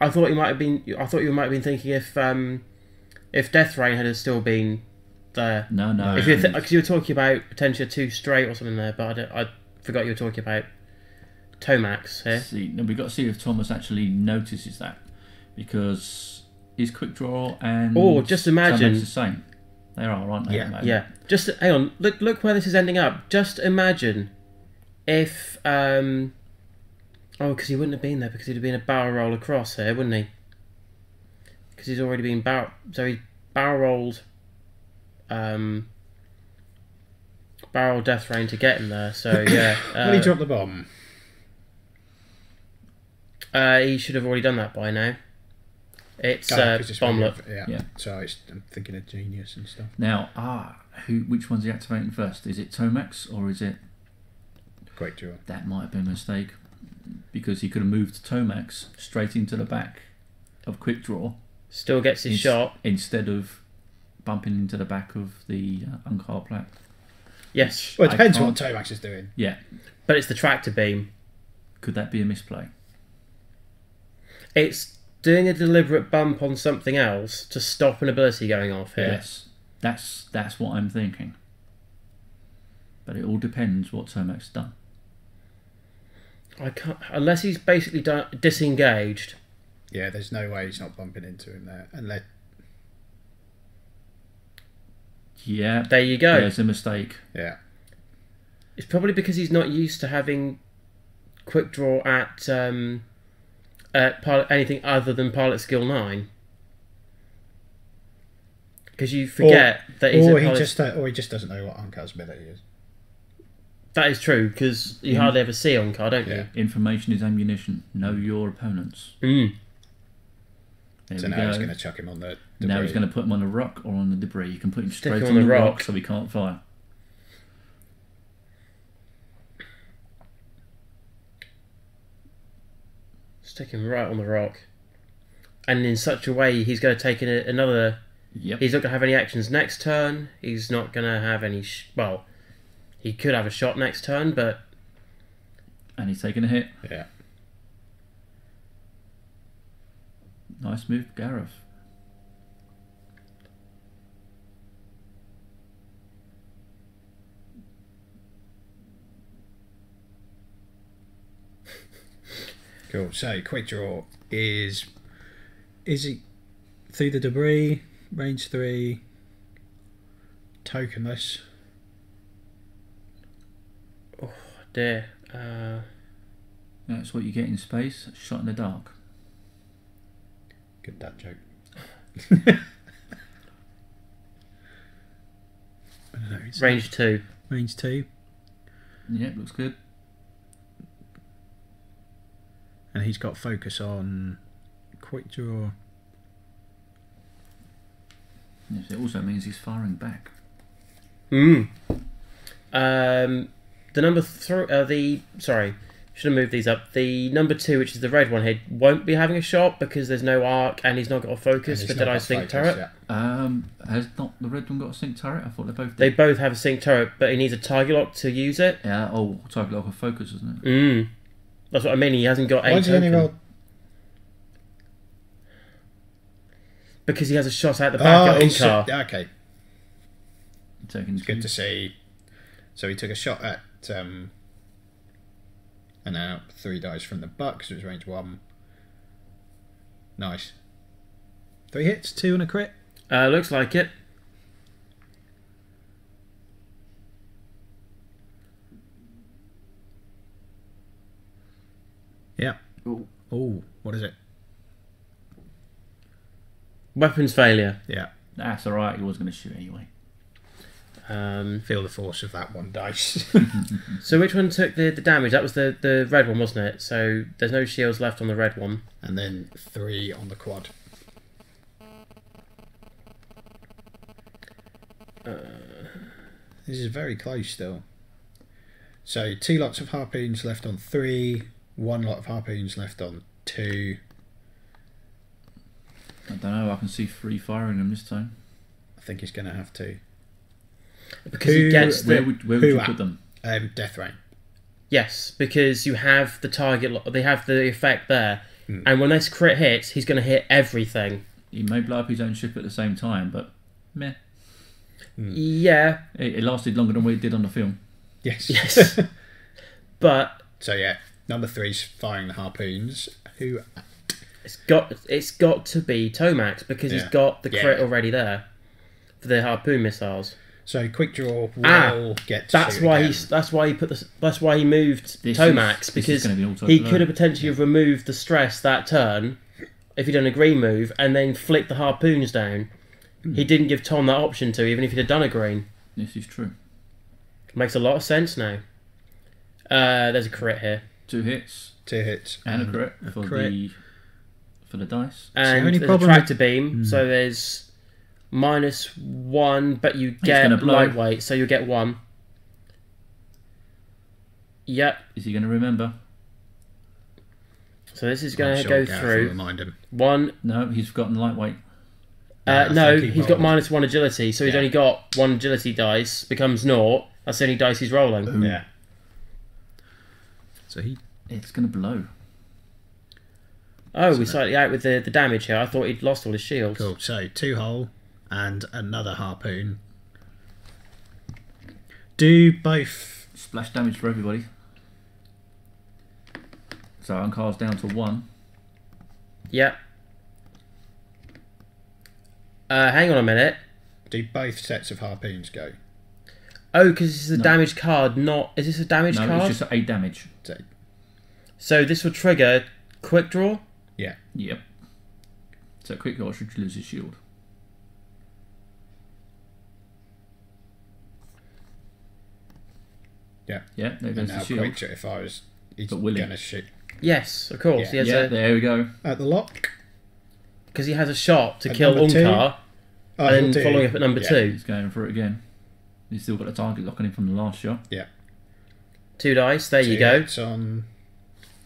I thought you might have been. I thought you might have been thinking if Death Rain had still been there. No. If because you were talking about potentially 2 straight or something there, but I forgot you were talking about Tomax here. See, no, we've got to see if Thomas actually notices that, because is Quick Draw and just imagine Tomax the same. They are, aren't they? Yeah. Just hang on. Look where this is ending up. Just imagine if because he wouldn't have been there because he'd have been a barrel roll across here, wouldn't he? Because he's already been he's barrel rolled barrel Death Rain to get him there. So yeah. When he dropped the bomb, he should have already done that by now. It's bomblet. Yeah. So I'm thinking of Genius and stuff. Now, which one's he activating first? Is it Tomax or is it Quick Draw? That might have been a mistake, because he could have moved Tomax straight into the back of Quick Draw. Still gets his shot instead of bumping into the back of the Uncar Plat. Yes. Well, it depends what Tomax is doing. Yeah. But it's the tractor beam. Could that be a misplay? It's doing a deliberate bump on something else to stop an ability going off here. Yes. That's what I'm thinking. But it all depends what Tomax's done. I can't, unless he's basically disengaged. Yeah, there's no way he's not bumping into him there. Yeah. There you go. There's a mistake. Yeah. It's probably because he's not used to having Quick Draw at anything other than Pilot Skill 9. Because you forget that he's or he just doesn't know what Uncar's ability is. That is true, because you hardly ever see Uncar, don't you? Information is ammunition. Know your opponents. So now he's going to chuck him on the debris. Now he's going to put him on the rock or on the debris. You can put him straight on the the rock rock so he can't fire. Stick him right on the rock. And in such a way, he's going to take another... Yep. He's not going to have any actions next turn. He's not going to have any... well, he could have a shot next turn, but... And he's taking a hit. Yeah. Nice move, Gareth. Cool. So Quick Draw is he through the debris, range 3, tokenless. Oh dear. That's what you get in space. Shot in the dark. Good dad joke. I don't know, range 2. Range 2. Yep, looks good. And he's got focus on Quick Draw. Yes, it also means he's firing back. The number 3... sorry, should have moved these up. The number 2, which is the red one here, won't be having a shot because there's no arc and he's not got a focus for Did I Sync turret. Yeah. Has not the red one got a sync turret? I thought they both did. They both have a sync turret, but he needs a target lock to use it. Yeah, target lock of focus, isn't it? That's what I mean, he hasn't got Why a does he only token. roll? Because he has a shot at the back of Uncar. Okay. It's good to see. So he took a shot at and now 3 dice from the buck, so it was range 1. Nice. 3 hits, 2 and a crit. Looks like it. Yeah. Oh, what is it? Weapons failure. Yeah. That's alright, he was going to shoot anyway. Feel the force of that 1 dice. So which one took the damage? That was the red one, wasn't it? So there's no shields left on the red one. And then 3 on the quad. This is very close still. So 2 lots of harpoons left on 3, 1 lot of harpoons left on 2. I don't know, I can see 3 firing them this time. I think he's going to have to. Because he gets Where would you put them? Death Rain. Yes, because you have the target. They have the effect there, and when this crit hits, he's going to hit everything. He may blow up his own ship at the same time, but meh. Yeah, It lasted longer than we did on the film. Yes. But So yeah, number 3's firing the harpoons. Who? it's got to be Tomax because he's got the crit already there for the harpoon missiles. So quick draw will get. That's why he moved Tomax because he could have potentially have removed the stress that turn if he'd done a green move and then flicked the harpoons down. He didn't give Tom that option to, even if he'd have done a green. This is true. Makes a lot of sense now. There's a crit here. 2 hits. 2 hits. And a crit for the dice. And there's a tractor beam, so there's -1, but you get lightweight, so you get 1. Yep. Is he going to remember? So this is going to go through. Remind him. 1. No, he's gotten lightweight. No, he's got -1 agility, so he's only got 1 agility dice, becomes 0. That's the only dice he's rolling. Ooh. Yeah. So it's going to blow. Oh, we're slightly out with the damage here. I thought he'd lost all his shields. Cool. So 2 hull and another harpoon. Do both Splash damage for everybody. So Ankar's down to 1. Yep. Hang on a minute. Do both sets of harpoons go? Oh, because this is a damage card, not... Is this a damage card? No, it's just 8 damage. So this will trigger quick draw? Yeah. Yep. So quick draw should lose his shield. Yeah. Yeah, there goes And now the shield. quick draw, if I was... He's going to shoot. Yes, of course. Yeah. He has There we go. At the lock. because he has a shot to At kill number 2? Unkar, and then following up at number 2. He's going for it again. He's still got a target locking him from the last shot. Yeah. 2 dice, there you 2 go. hits on...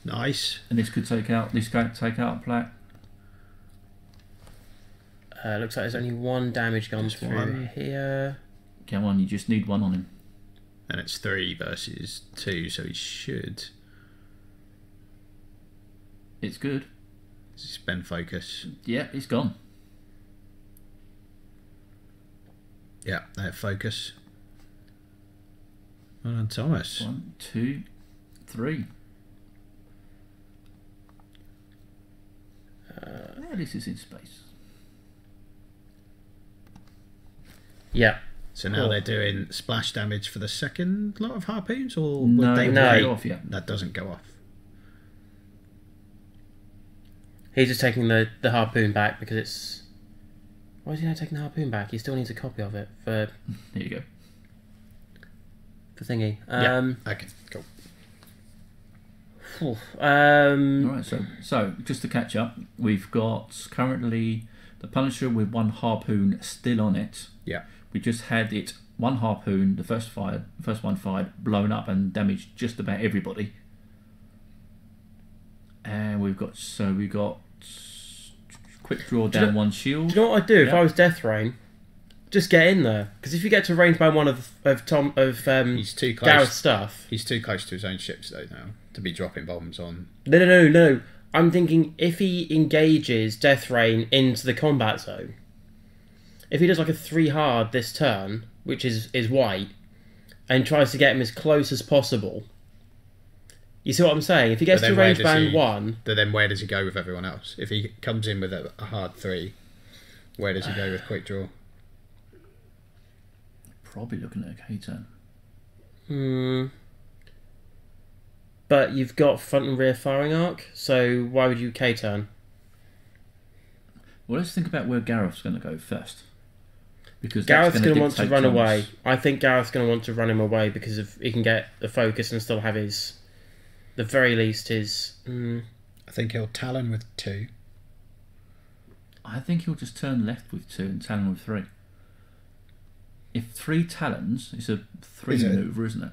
Nice. And this could take out a plaque. Looks like there's only 1 damage gone Just through 1. here. Come on, you just need 1 on him. And it's 3 versus 2, so he should It's good. spend focus. Yeah, he's gone. Yeah, that focus. Well done, Thomas. 1, 2, 3. This is in space. Yeah. So now they're doing splash damage for the second lot of harpoons, or No, would they no. wait? Off yet. That doesn't go off. He's just taking the harpoon back because it's... Why is he not taking the harpoon back? He still needs a copy of it for There you go. thingy. Yeah. Okay, cool. Alright, so just to catch up, we've got currently the Punisher with 1 harpoon still on it. Yeah. We just had it 1 harpoon, the first one fired, blown up and damaged just about everybody. And we've got quick draw down 1 shield. Do you know what I'd do if I was Death Rain? Just get in there, because if you get to range by one of He's too close. Gareth's stuff. He's too close to his own ships though now to be dropping bombs on. No. I'm thinking if he engages Death Rain into the combat zone, if he does like a 3 hard this turn, which is white, and tries to get him as close as possible. You see what I'm saying? If he gets to range band 1... But then where does he go with everyone else? If he comes in with a hard 3, where does he go with quick draw? Probably looking at a K-turn. But you've got front and rear firing arc, so why would you K-turn? Well, let's think about where Gareth's going to go first. Because Gareth's going to want to run away. I think Gareth's going to want to run him away because he can get the focus and still have his... The very least his... I think he'll Talon with 2. I think he'll just turn left with 2 and Talon with 3. If 3 Talons, it's a 3 maneuver, isn't it?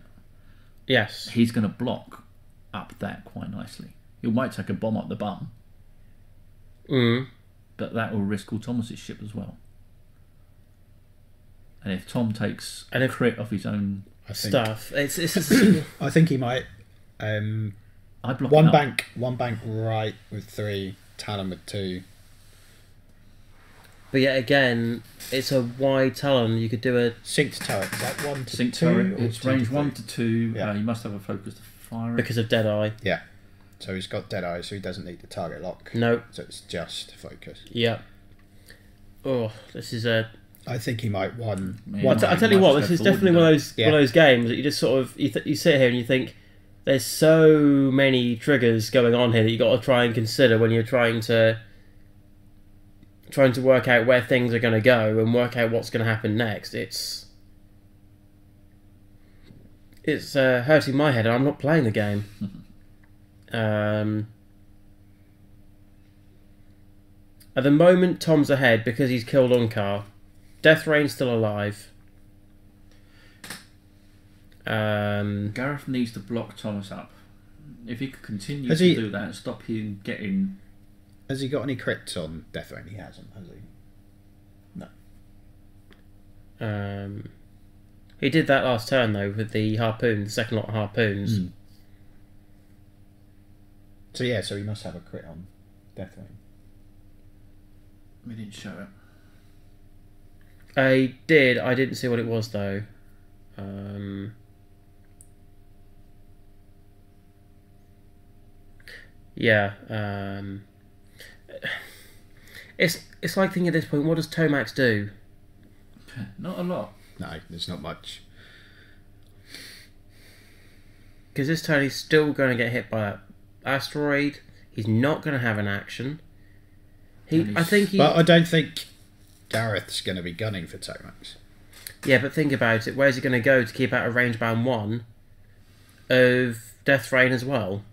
Yes. He's going to block up that quite nicely. He might take a bomb up the bum. But that will risk all Thomas's ship as well. And if Tom takes a crit off his own stuff, it's I think he might I block One it up. bank right with 3, Talon with 2. But yet again, it's a wide Talon. You could do a Synced turret, is that 1 to Sync 2? turret. or It's 2 range to 1 3? to 2. Yeah. You must have a focus to fire it. because of Deadeye. Yeah. So he's got Deadeye, so he doesn't need the target lock. No. So it's just focus. Yeah. Oh, this is a. I think he might one. Yeah, one I tell you what, this is definitely one of those Yeah. one of those games that you just sort of you sit here and you think there's so many triggers going on here that you got to try and consider when you're trying to work out where things are going to go and work out what's going to happen next. It's hurting my head, and I'm not playing the game. At the moment, Tom's ahead because he's killed Unkar. Death Rain's still alive. Gareth needs to block Thomas up. If he could continue Has to he- do that and stop him getting... Has he got any crits on Death Rain? He hasn't, has he? He did that last turn though with the harpoon, the second lot of harpoons. So yeah, so he must have a crit on Death Rain. We didn't show it. I did. I didn't see what it was though. Yeah. It's like thinking at this point, what does Tomax do? Not a lot. No, there's not much. Because this turn he's still going to get hit by that asteroid. He's not going to have an action. I think he. But I don't think Gareth's going to be gunning for Tomax. Yeah, but think about it. Where's he going to go to keep out a range bound 1 of Death Rain as well?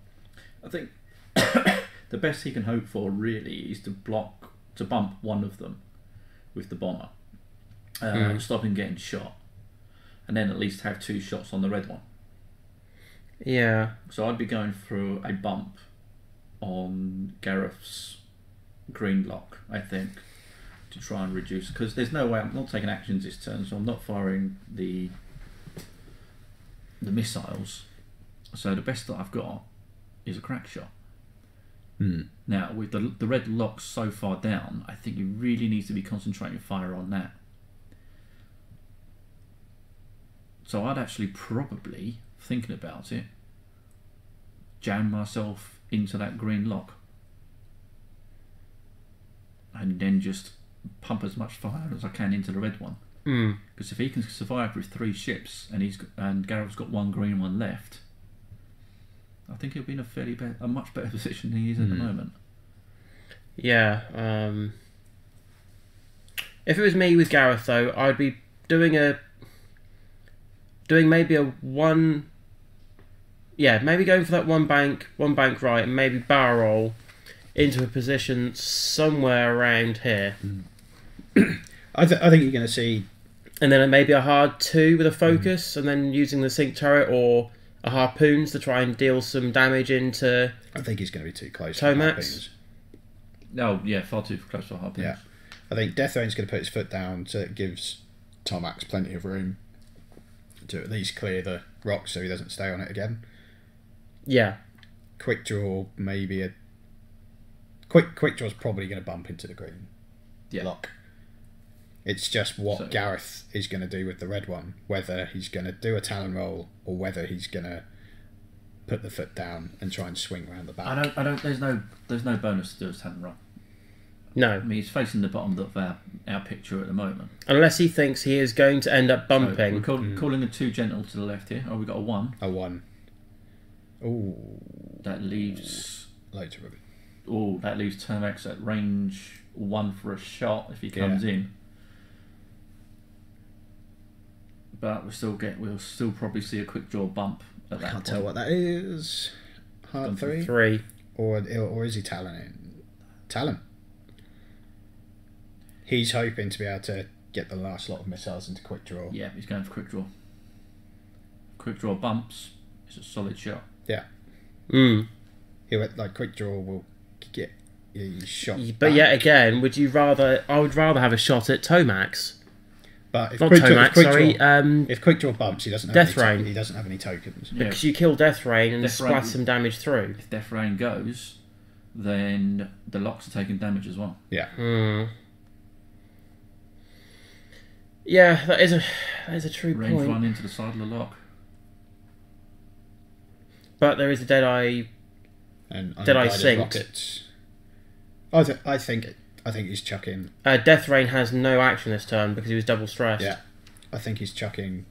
I think the best he can hope for really is to bump one of them with the bomber. Stop him getting shot. And then at least have 2 shots on the red one. Yeah. So I'd be going through a bump on Gareth's green lock, I think, to try and reduce, because there's no way I'm not taking actions this turn, so I'm not firing the missiles. So the best that I've got is a crack shot. Now with the red lock so far down, I think he really needs to be concentrating fire on that. So I'd actually probably, thinking about it, jam myself into that green lock and then just pump as much fire as I can into the red one. Because if he can survive with 3 ships and Gareth's got 1 green one left, I think he'll be in a much better position than he is at the moment. Yeah. If it was me with Gareth though, I'd be doing maybe a 1. Yeah, maybe going for that one bank right, and maybe barrel roll into a position somewhere around here. I think you're going to see... And then maybe a hard 2 with a focus, and then using the sync turret or a harpoons to try and deal some damage into... I think he's going to be too close Tomax? to harpoons. Oh yeah, far too close to harpoons. Yeah. I think Death Rain's going to put his foot down, so it gives Tomax plenty of room to at least clear the rock so he doesn't stay on it again. Yeah. Quick draw, maybe a... Quick draw's probably going to bump into the green lock. It's just what Gareth is going to do with the red one, whether he's going to do a Talon roll or whether he's going to put the foot down and try and swing around the back. I don't. There's no bonus to do a Talon roll. No. I mean, he's facing the bottom of our picture at the moment. Unless he thinks he is going to end up bumping. So we're calling a 2 gentle to the left here. Oh, we got a 1. A 1. Ooh. That leaves. Loads of ribbon. Oh, that leaves Tomax at range 1 for a shot if he comes in. But we'll still probably see a quick draw bump at that Can't point. tell what that is. Heart 3? 3. Or is he Talon in? Talon. He's hoping to be able to get the last lot of missiles into quick draw. Yeah, he's going for quick draw. Quick draw bumps. It's a solid shot. Yeah. Mm. Quick draw will get shot. But back. yet again, I would rather have a shot at Tomax. But if Not quick draw, Tomac, sorry. if quick draw bumps, he doesn't have Death any Rain. he doesn't have any tokens. Yeah. Because you kill Death Rain and Death splash Rain- some damage through. If Death Rain goes, then the locks are taking damage as well. Yeah. Yeah, that is a true Range point. run into the side of the lock. But there is a Deadeye. And Deadeye unguided synced. rockets. I think he's chucking. Death Rain has no action this turn because he was double stressed. Yeah, I think he's chucking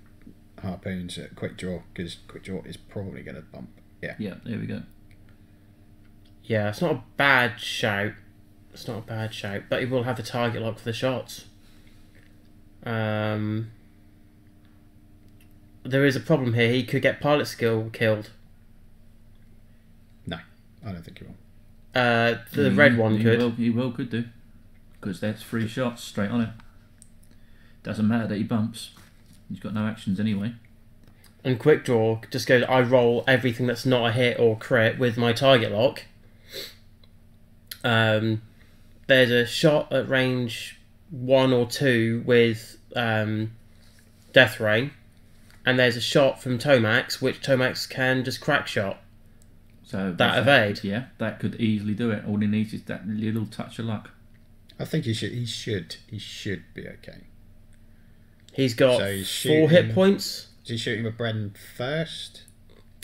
harpoons at quick draw because quick draw is probably going to bump. Yeah. Yeah, there we go. Yeah, it's not a bad shout. It's not a bad shout, but he will have the target lock for the shots. There is a problem here. He could get pilot skill killed. No, I don't think he will. The red one could. He could do. Because that's 3 shots straight on it. Doesn't matter that he bumps. He's got no actions anyway. And quick draw just goes, I roll everything that's not a hit or crit with my target lock. There's a shot at range 1 or 2 with Death Rain. And there's a shot from Tomax, which Tomax can just crack shot. So That evade. Yeah, that could easily do it. All he needs is that little touch of luck. I think he should be okay. He's got So he's 4 hit shooting- points. Is he shooting with Bren first?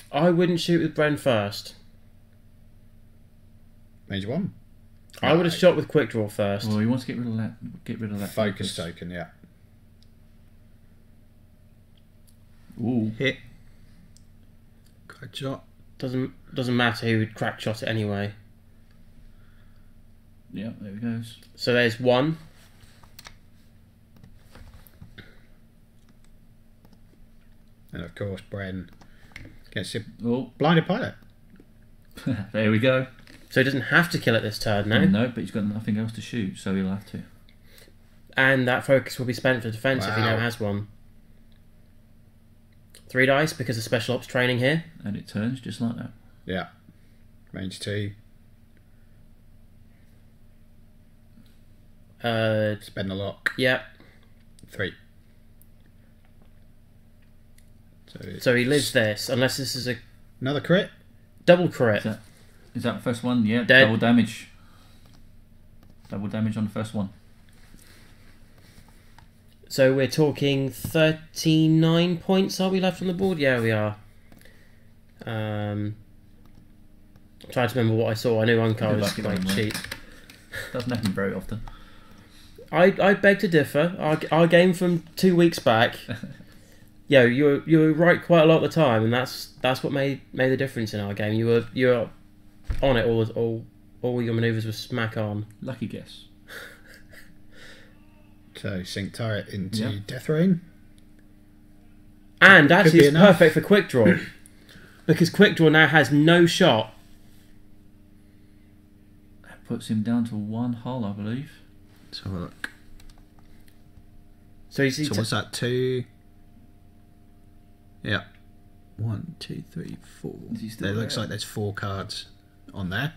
I wouldn't shoot with Bren first. Range 1? I would have shot with quick draw first. Well, he wants to get rid of that. Get rid of that Focus token, yeah. Ooh, Hit. Crack shot. Doesn't matter who would crack shot it anyway. yeah, there he goes. So there's 1. And of course, Bren gets a Oh, blinded pilot. there we go. So he doesn't have to kill it this turn now. No, but he's got nothing else to shoot, so he'll have to. And that focus will be spent for defense if he now Wow. has one. 3 dice because of special ops training here. And it turns just like that. Yeah. Range 2. Spend the lock. Yeah. 3. So he lives this, unless this is a Another crit. double crit. Is that the first one? Yeah, Dead. double damage. Double damage on the first one. So we're talking 39 points are we left on the board? Yeah, we are. I'm trying to remember what I saw. I knew one card Good was luck, quite everyone. cheap. Doesn't happen very often. I beg to differ. Our game from 2 weeks back. Yo, you were right quite a lot of the time, and that's what made the difference in our game. You were on it all your manoeuvres were smack on. Lucky guess. So sink turret into Yeah. Death Rain. And actually, be it's enough. perfect for quick draw because quick draw now has no shot. That puts him down to 1 hull, I believe. Let's have a look. So you see, So what's that? 2. Yeah. 1, 2, 3, 4. Is he still It looks there? like there's 4 cards on there.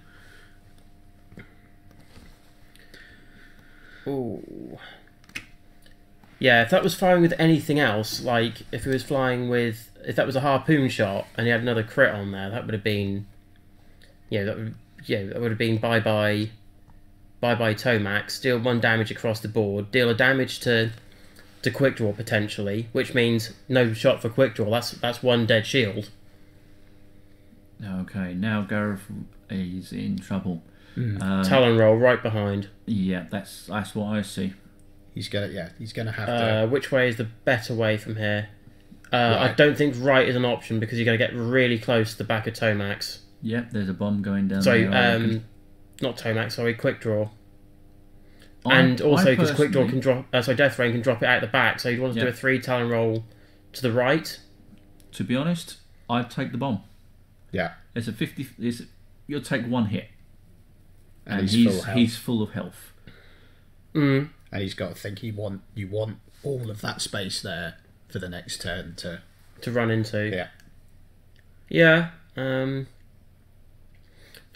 ooh. Yeah, if that was firing with anything else, like if he was flying with, if that was a harpoon shot and he had another crit on there, that would have been, that would have been bye bye Tomax. Deal 1 damage across the board. Deal a damage to quick draw potentially, which means no shot for quick draw. That's 1 dead shield. Okay, now Gareth is in trouble. Talon roll right behind. Yeah, that's what I see. He's gonna have to. Which way is the better way from here? I Right. don't think right is an option because you're going to get really close to the back of Tomax. Yep, there's a bomb going down Sorry, there. I reckon. not Tomax, sorry, quick draw. I- And also I because quick draw personally- can drop, Death Rain can drop it out the back, so you'd want to do Yeah. a 3 Talon roll to the right. To be honest, I'd take the bomb. Yeah. It's a 50. You'll take 1 hit, And and he's full of health. he's full of health. Mm. And he's got to think you want all of that space there for the next turn to. To run into. Yeah. Yeah.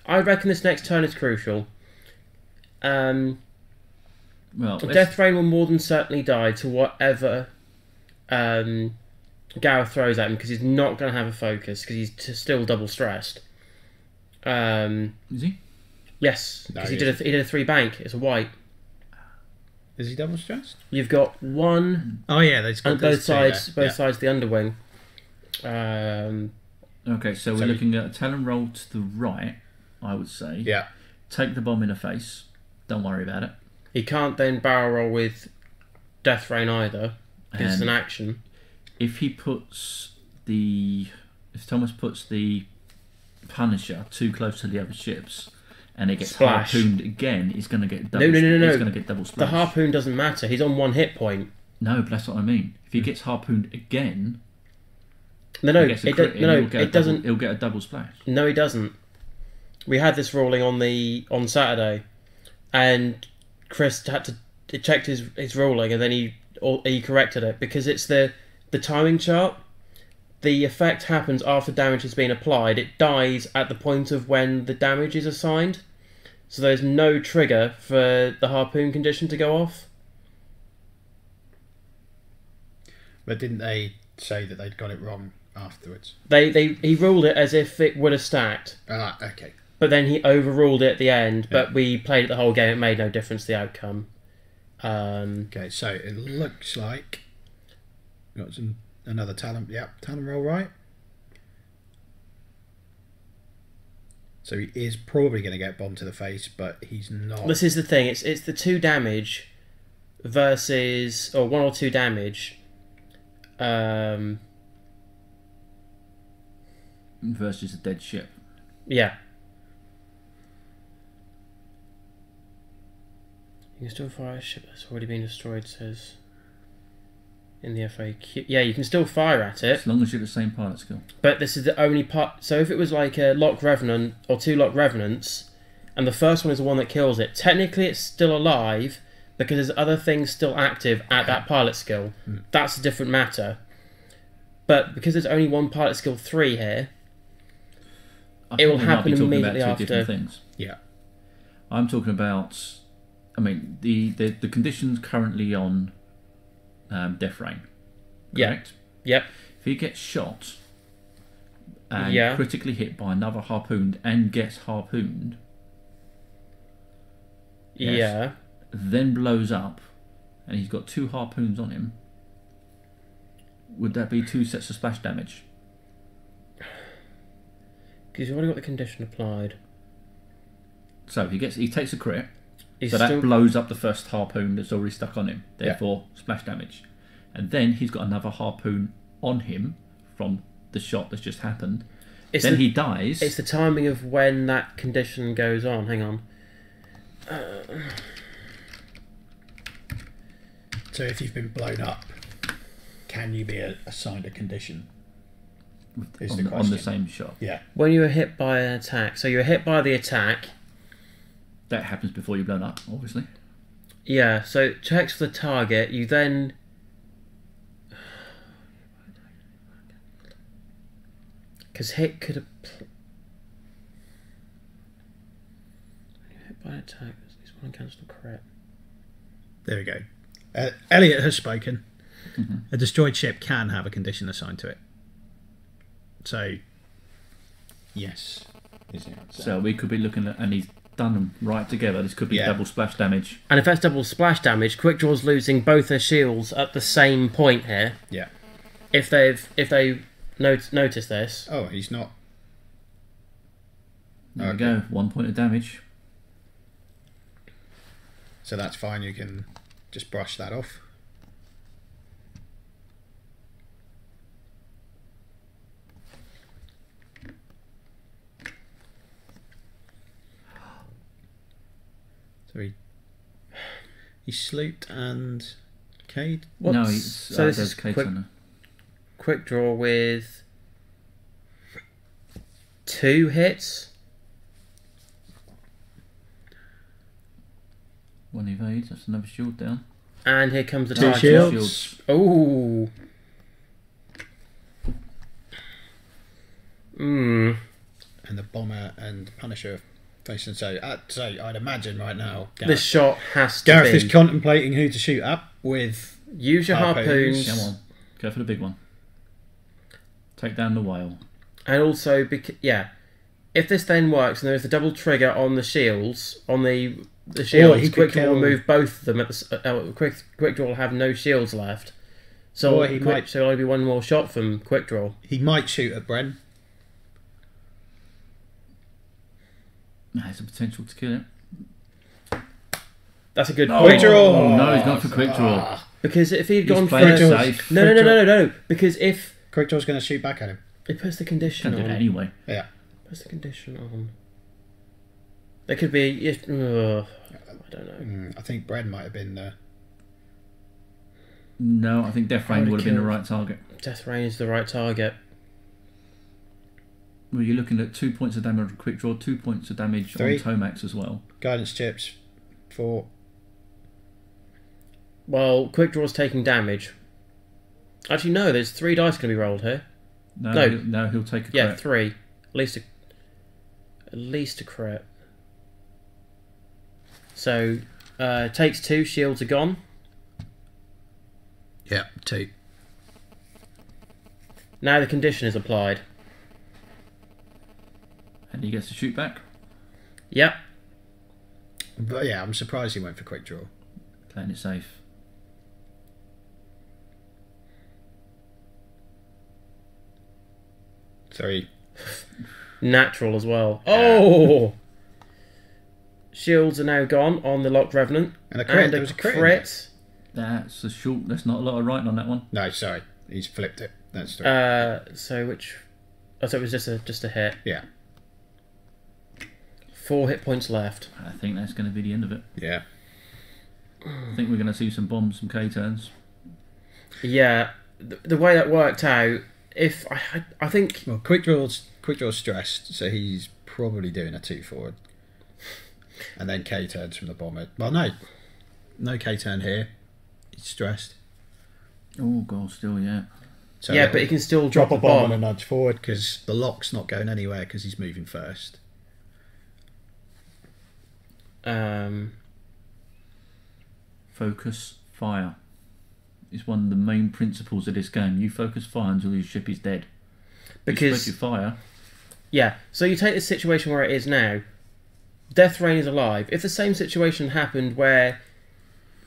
I reckon this next turn is crucial. Well, Death Rain will more than certainly die to whatever Gareth throws at him, because he's not going to have a focus, because he's still double stressed. Is he? Yes, because he did a 3 bank. It's a white. Is he double stressed? You've got one. Oh yeah, there's got on both sides. Both Both sides of the underwing. Okay, so we're looking at a talon roll to the right, I would say. Yeah. Take the bomb in the face. Don't worry about it. He can't then barrel roll with Death Rain either, because it's an action. If Thomas puts the Punisher too close to the other ships, and it gets harpooned again, he's going to get double. No. He's going to get double splash. The harpoon doesn't matter. He's on 1 hit point. No, but that's what I mean. If he gets harpooned again, it doesn't. He'll get a double splash. No, he doesn't. We had this ruling on Saturday, and Chris had to check his ruling, and then he corrected it, because it's the timing chart. The effect happens after damage has been applied. It dies at the point of when the damage is assigned. So there's no trigger for the harpoon condition to go off. But didn't they say that they'd got it wrong afterwards? He ruled it as if it would have stacked. Ah, okay. But then he overruled it at the end. But we played it the whole game. It made no difference to the outcome. Okay, so it looks like we got another talent. Yep, talent roll, right? So he is probably going to get bombed to the face, but he's not. This is the thing. It's the 2 damage versus, or 1 or 2 damage. Versus a dead ship. Yeah. You can still fire a ship that's already been destroyed, says in the FAQ. Yeah, you can still fire at it. As long as you're the same pilot skill. But this is the only part. So if it was like a Lock Revenant or 2 Lock Revenants, and the first one is the one that kills it, technically it's still alive because there's other things still active at that pilot skill. That's a different matter. But because there's only one pilot skill 3 here, it will happen immediately after. Different things. Yeah. I'm talking about. I mean, the conditions currently on Death Rain. Correct? Yep. If he gets shot and critically hit by another harpooned and gets harpooned, then blows up, and he's got 2 harpoons on him, would that be 2 sets of splash damage? Because you've already got the condition applied. So he takes a crit. That blows up the first harpoon that's already stuck on him. Therefore, splash damage. And then he's got another harpoon on him from the shot that's just happened. He dies. It's the timing of when that condition goes on. Hang on. So if you've been blown up, can you be assigned a condition? On the same shot. Yeah. When you are hit by an attack. So you're hit by the attack. That happens before you're blown up, obviously. Yeah, so checks for the target. You then... Because hit could have... Hit by an attack. There's one cancel crit. There we go. Elliot has spoken. Mm-hmm. A destroyed ship can have a condition assigned to it. So, yes. So we could be looking at... And he's done them right together. This could be double splash damage. And if that's double splash damage, Quick Draw's losing both their shields at the same point here. Yeah. If they notice this. Oh, he's not. There we go. 1 point of damage. So that's fine. You can just brush that off. So he slooped and Cade? No, so this is quick Draw with 2 hits. 1 evades, that's another shield down. And here comes the 2 shields. Oh. And the Bomber and Punisher So I'd imagine right now the shot has to Gareth be... is contemplating who to shoot at with... Use your harpoons. Come on, go for the big one. Take down the whale. And also, if this then works and there's the double trigger on the shields, Quick Draw will move both of them. Quick Draw will have no shields left. So there'll only be one more shot from Quick Draw. He might shoot at Bren. There's a potential to kill it. That's a good Quick Draw. Oh, no, he's gone for Quick Draw. Because if he'd gone for... Safe. No. Because if... Quick Draw's going to shoot back at him. It puts the condition Can't on. do it anyway. Yeah. Puts the condition on. There could be... I don't know. I think Bren might have been there. No, I think Death Rain would have been the right target. Death Rain is the right target. Well, you're looking at 2 points of damage on Quick Draw, 2 points of damage 3. on Tomax as well. Guidance chips. 4. Well, Quick Draw's taking damage. Actually, no, there's 3 dice going to be rolled here. No, he'll take a crit. Yeah, 3. At least a crit. So, takes 2, shields are gone. Yeah, 2. Now the condition is applied. And he gets to shoot back. Yep. But yeah, I'm surprised he went for Quick Draw. Playing it safe. Three. Natural as well. Oh! Shields are now gone on the Locked Revenant. And a crit. There was a crit. That's a short. There's not a lot of writing on that one. No, sorry. He's flipped it. That's three. So which... Oh, so it was just a hit. Yeah. 4 hit points left. I think that's going to be the end of it. Yeah. I think we're going to see some bombs, some K-turns. Yeah. The way that worked out, if... I think... Well, Quick Draw's stressed, so he's probably doing a 2 forward. And then K-turns from the bomber. Well, no. No K-turn here. He's stressed. Oh, God, still, yeah. So yeah, but he can still drop a bomb and a nudge forward because the lock's not going anywhere because he's moving first. Focus fire. It's one of the main principles of this game. You focus fire until your ship is dead. Because you spread your fire. Yeah, so you take the situation where it is now. Death Rain is alive. If the same situation happened where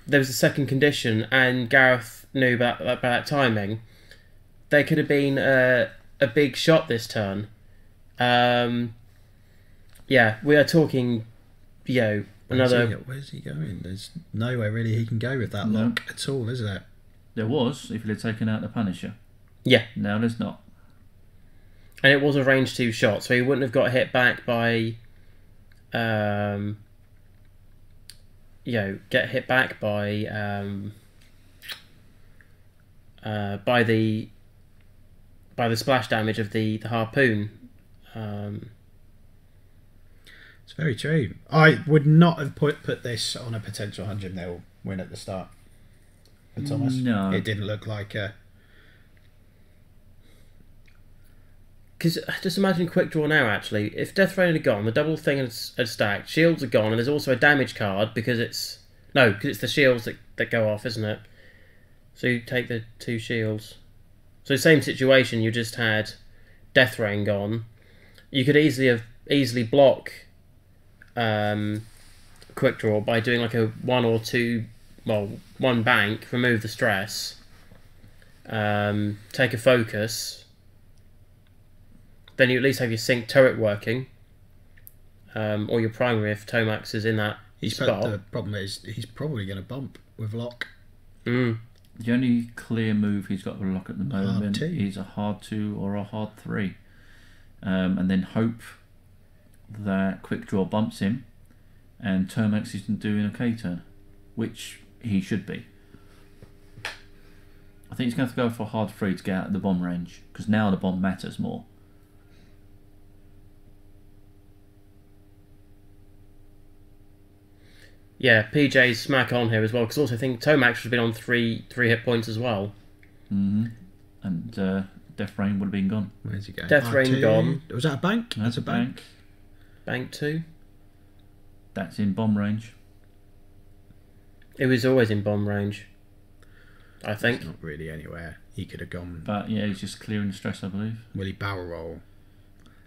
there was a second condition and Gareth knew about that timing, there could have been a big shot this turn. Yeah, we are talking, another... Where's he going? There's nowhere really he can go with that lock at all, is there? There was, if he had taken out the Punisher. Yeah. Now there's not. And it was a range 2 shot, so he wouldn't have got hit back by... get hit back by the splash damage of the harpoon. It's very true. I would not have put this on a potential 100-0 win at the start for Thomas. No. It didn't look like a... Because just imagine Quick Draw now, actually. If Death Rain had gone, the double thing had stacked, shields are gone, and there's also a damage card because it's... No, because it's the shields that go off, isn't it? So you take the 2 shields. So same situation, you just had Death Rain gone. You could easily block Quick Draw by doing like a 1 or 2, one bank, remove the stress, take a focus. Then you at least have your sync turret working, or your primary if Tomax is in that spot. The problem is he's probably going to bump with lock. The only clear move he's got with lock at the moment hard 2. is a hard 2 or a hard 3. And then hope that Quick Draw bumps him and Tomax isn't doing a K-turn, which he should be. I think he's going to have to go for a hard 3 to get out of the bomb range, because now the bomb matters more. Yeah, PJ's smack on here as well, because also I think Tomax should have been on 3 hit points as well. And Death Rain would have been gone. Where's he going? Death Rain gone. Was that a bank? That's a bank. Bank 2. That's in bomb range. It was always in bomb range, I think. It's not really anywhere he could have gone. But yeah, he's just clearing the stress, I believe. Will he barrel roll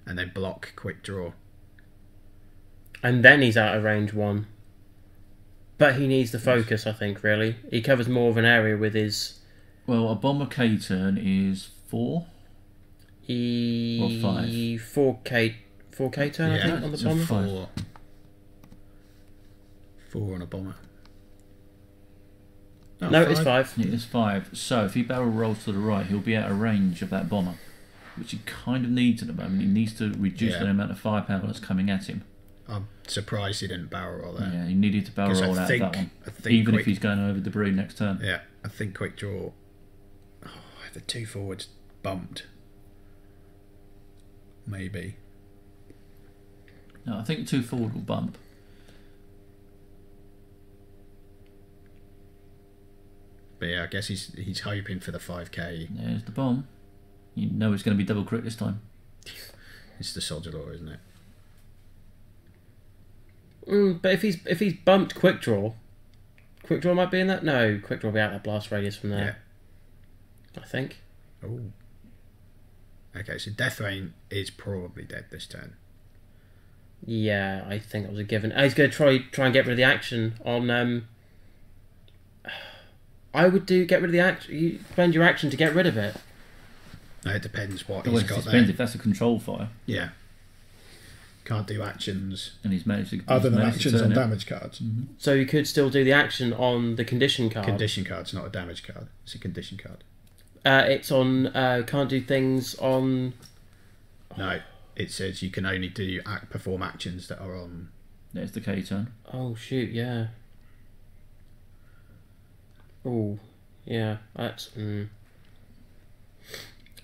and then block quick draw? And then he's out of range 1. But he needs the focus, I think, really. He covers more of an area with his... Well, a bomber K turn is 4? Or 5? 4K turn, I think, on the bomber. 4. 4 on a bomber. Oh, No, 5. it's 5. Yeah, it's 5. So if he barrel rolls to the right, he'll be out of range of that bomber, which he kind of needs at the moment. He needs to reduce the amount of firepower that's coming at him. I'm surprised he didn't barrel roll there. Yeah, he needed to barrel roll out of that one. Even if he's going over debris next turn. Yeah, I think quick draw. Oh, the 2 forwards bumped. Maybe. No, I think 2 forward will bump. But yeah, I guess he's hoping for the 5k. There's the bomb. You know it's going to be double crit this time. It's the soldier law, isn't it? But if he's bumped quick draw might be in that. No, quick draw will be out that blast radius from there. Yeah. I think. Oh. Okay, so Death Rain is probably dead this turn. Yeah, I think that was a given. He's going to try and get rid of the action on. I would get rid of the action. You spend your action to get rid of it. No, it depends what Well, he's it got depends there. if that's a control fire. Yeah. Can't do actions. And he's managed to... Other than managed to actions turn on it. damage cards. Mm-hmm. So you could still do the action on the condition card. Condition card's not a damage card. It's a condition card. It's on... can't do things on... No, it says you can only do perform actions that are on... There's the K turn. Oh, shoot, yeah. Oh, yeah, that's...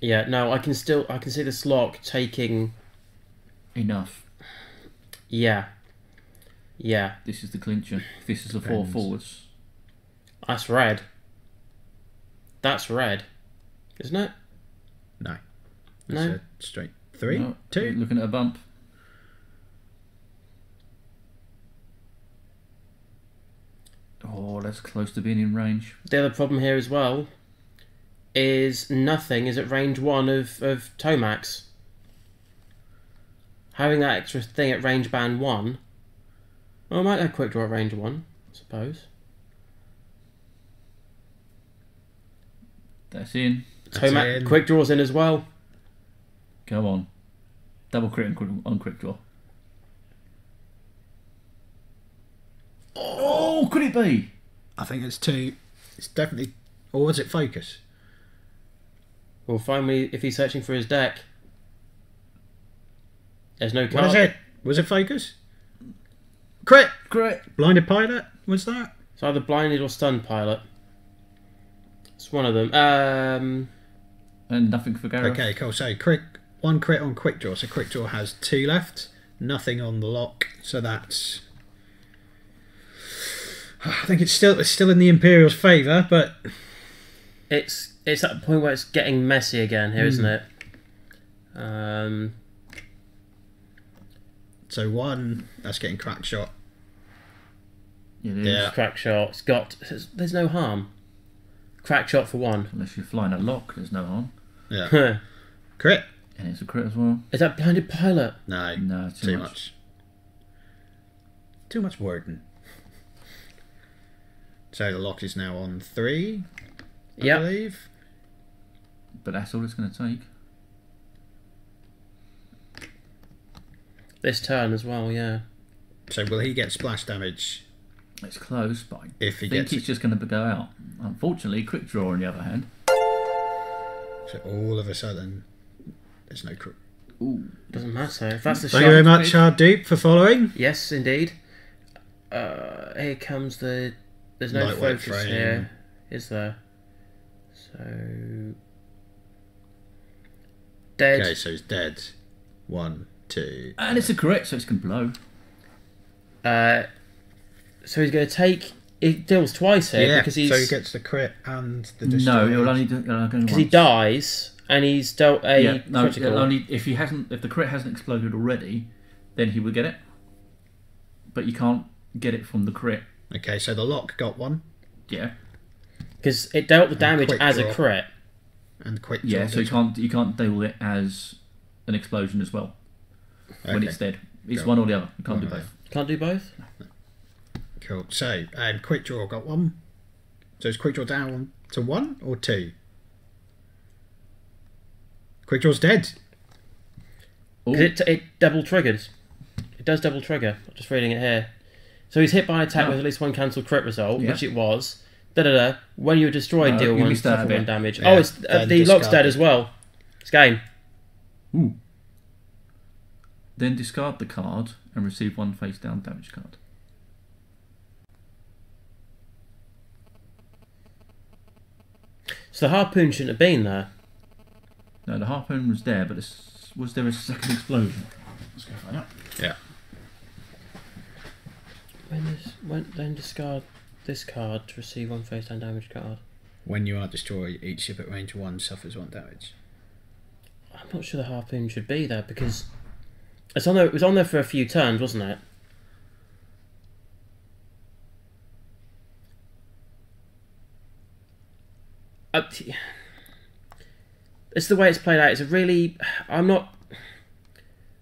Yeah, no, I can see this lock taking... Enough. Yeah. Yeah. This is the clincher. This is the 4 forwards. That's red. That's red. Isn't it? No. No? That's a straight 3, No, 2. Looking at a bump. Oh, that's close to being in range. The other problem here as well is nothing is at range 1 of Tomax. Having that extra thing at range band 1. Well, I might have quick draw at range 1, I suppose. That's in. Tomax in. quick draws in as well. Go on. Double crit on quick draw. Oh, could it be? I think it's 2. It's definitely... Or was it focus? We'll find me if he's searching for his deck. There's no card. What is it? Was it focus? Crit! Crit. Blinded pilot? What's that? It's either blinded or stunned pilot. It's one of them. And nothing for Gareth. Okay, cool. So one crit on quick draw. So quick draw has 2 left. Nothing on the lock. So that's... I think it's still in the Imperial's favour, but... It's at the point where it's getting messy again here, isn't it? So 1, that's getting crack shot. It is. Yeah. Crack shot. There's no harm. Crack shot for 1. Unless you're flying a lock, there's no harm. Yeah. Crit? And it's a crit as well. Is that blinded pilot? No. No, Too much. Too much wording. So the lock is now on 3, I believe. But that's all it's going to take. This turn as well, yeah. So will he get splash damage? It's close, but I If he think gets it's just going to go out. Unfortunately, quick draw on the other hand. So all of a sudden, there's no crit. Ooh. Doesn't matter. If that's the Thank you very shot. much, Hard Dupe, for following. Yes, indeed. Here comes the... There's no Lightweight focus frame. here, is there? So... Dead. Okay, so he's dead. 1, 2. And it's a crit, so it's going to blow. So he's going to take... It deals twice here because he's... so he gets the crit and the No, destroy. it'll only do once. Because he dies and he's dealt a critical. it'll only if the crit hasn't exploded already, then he would get it. but you can't get it from the crit. Okay, so the lock got 1. Yeah. Because it dealt the damage quick as draw. a crit. And quick draw. Yeah, so you can't deal it as an explosion as well when it's dead. It's Go one or the other. You can't do both. Can't do both? Cool. So, quick draw got 1. So is quick draw down to 1 or 2? Quick draw's dead. 'Cause it double triggers. It does double trigger. I'm just reading it here. So he's hit by an attack with at least 1 cancelled crit result, which it was. When you are destroyed, deal 1 suffer 1 damage. Yeah. It's the lock's dead as well. It's game. Ooh. Then discard the card and receive 1 face down damage card. So the harpoon shouldn't have been there. No, the harpoon was there, but was there a second explosion? Let's go find out. Yeah. Then discard this card to receive 1 face down damage card. When you are destroyed, each ship at range 1 suffers 1 damage. I'm not sure the harpoon should be there because it's on there. It was on there for a few turns, wasn't it? It's the way it's played out. It's a really. I'm not.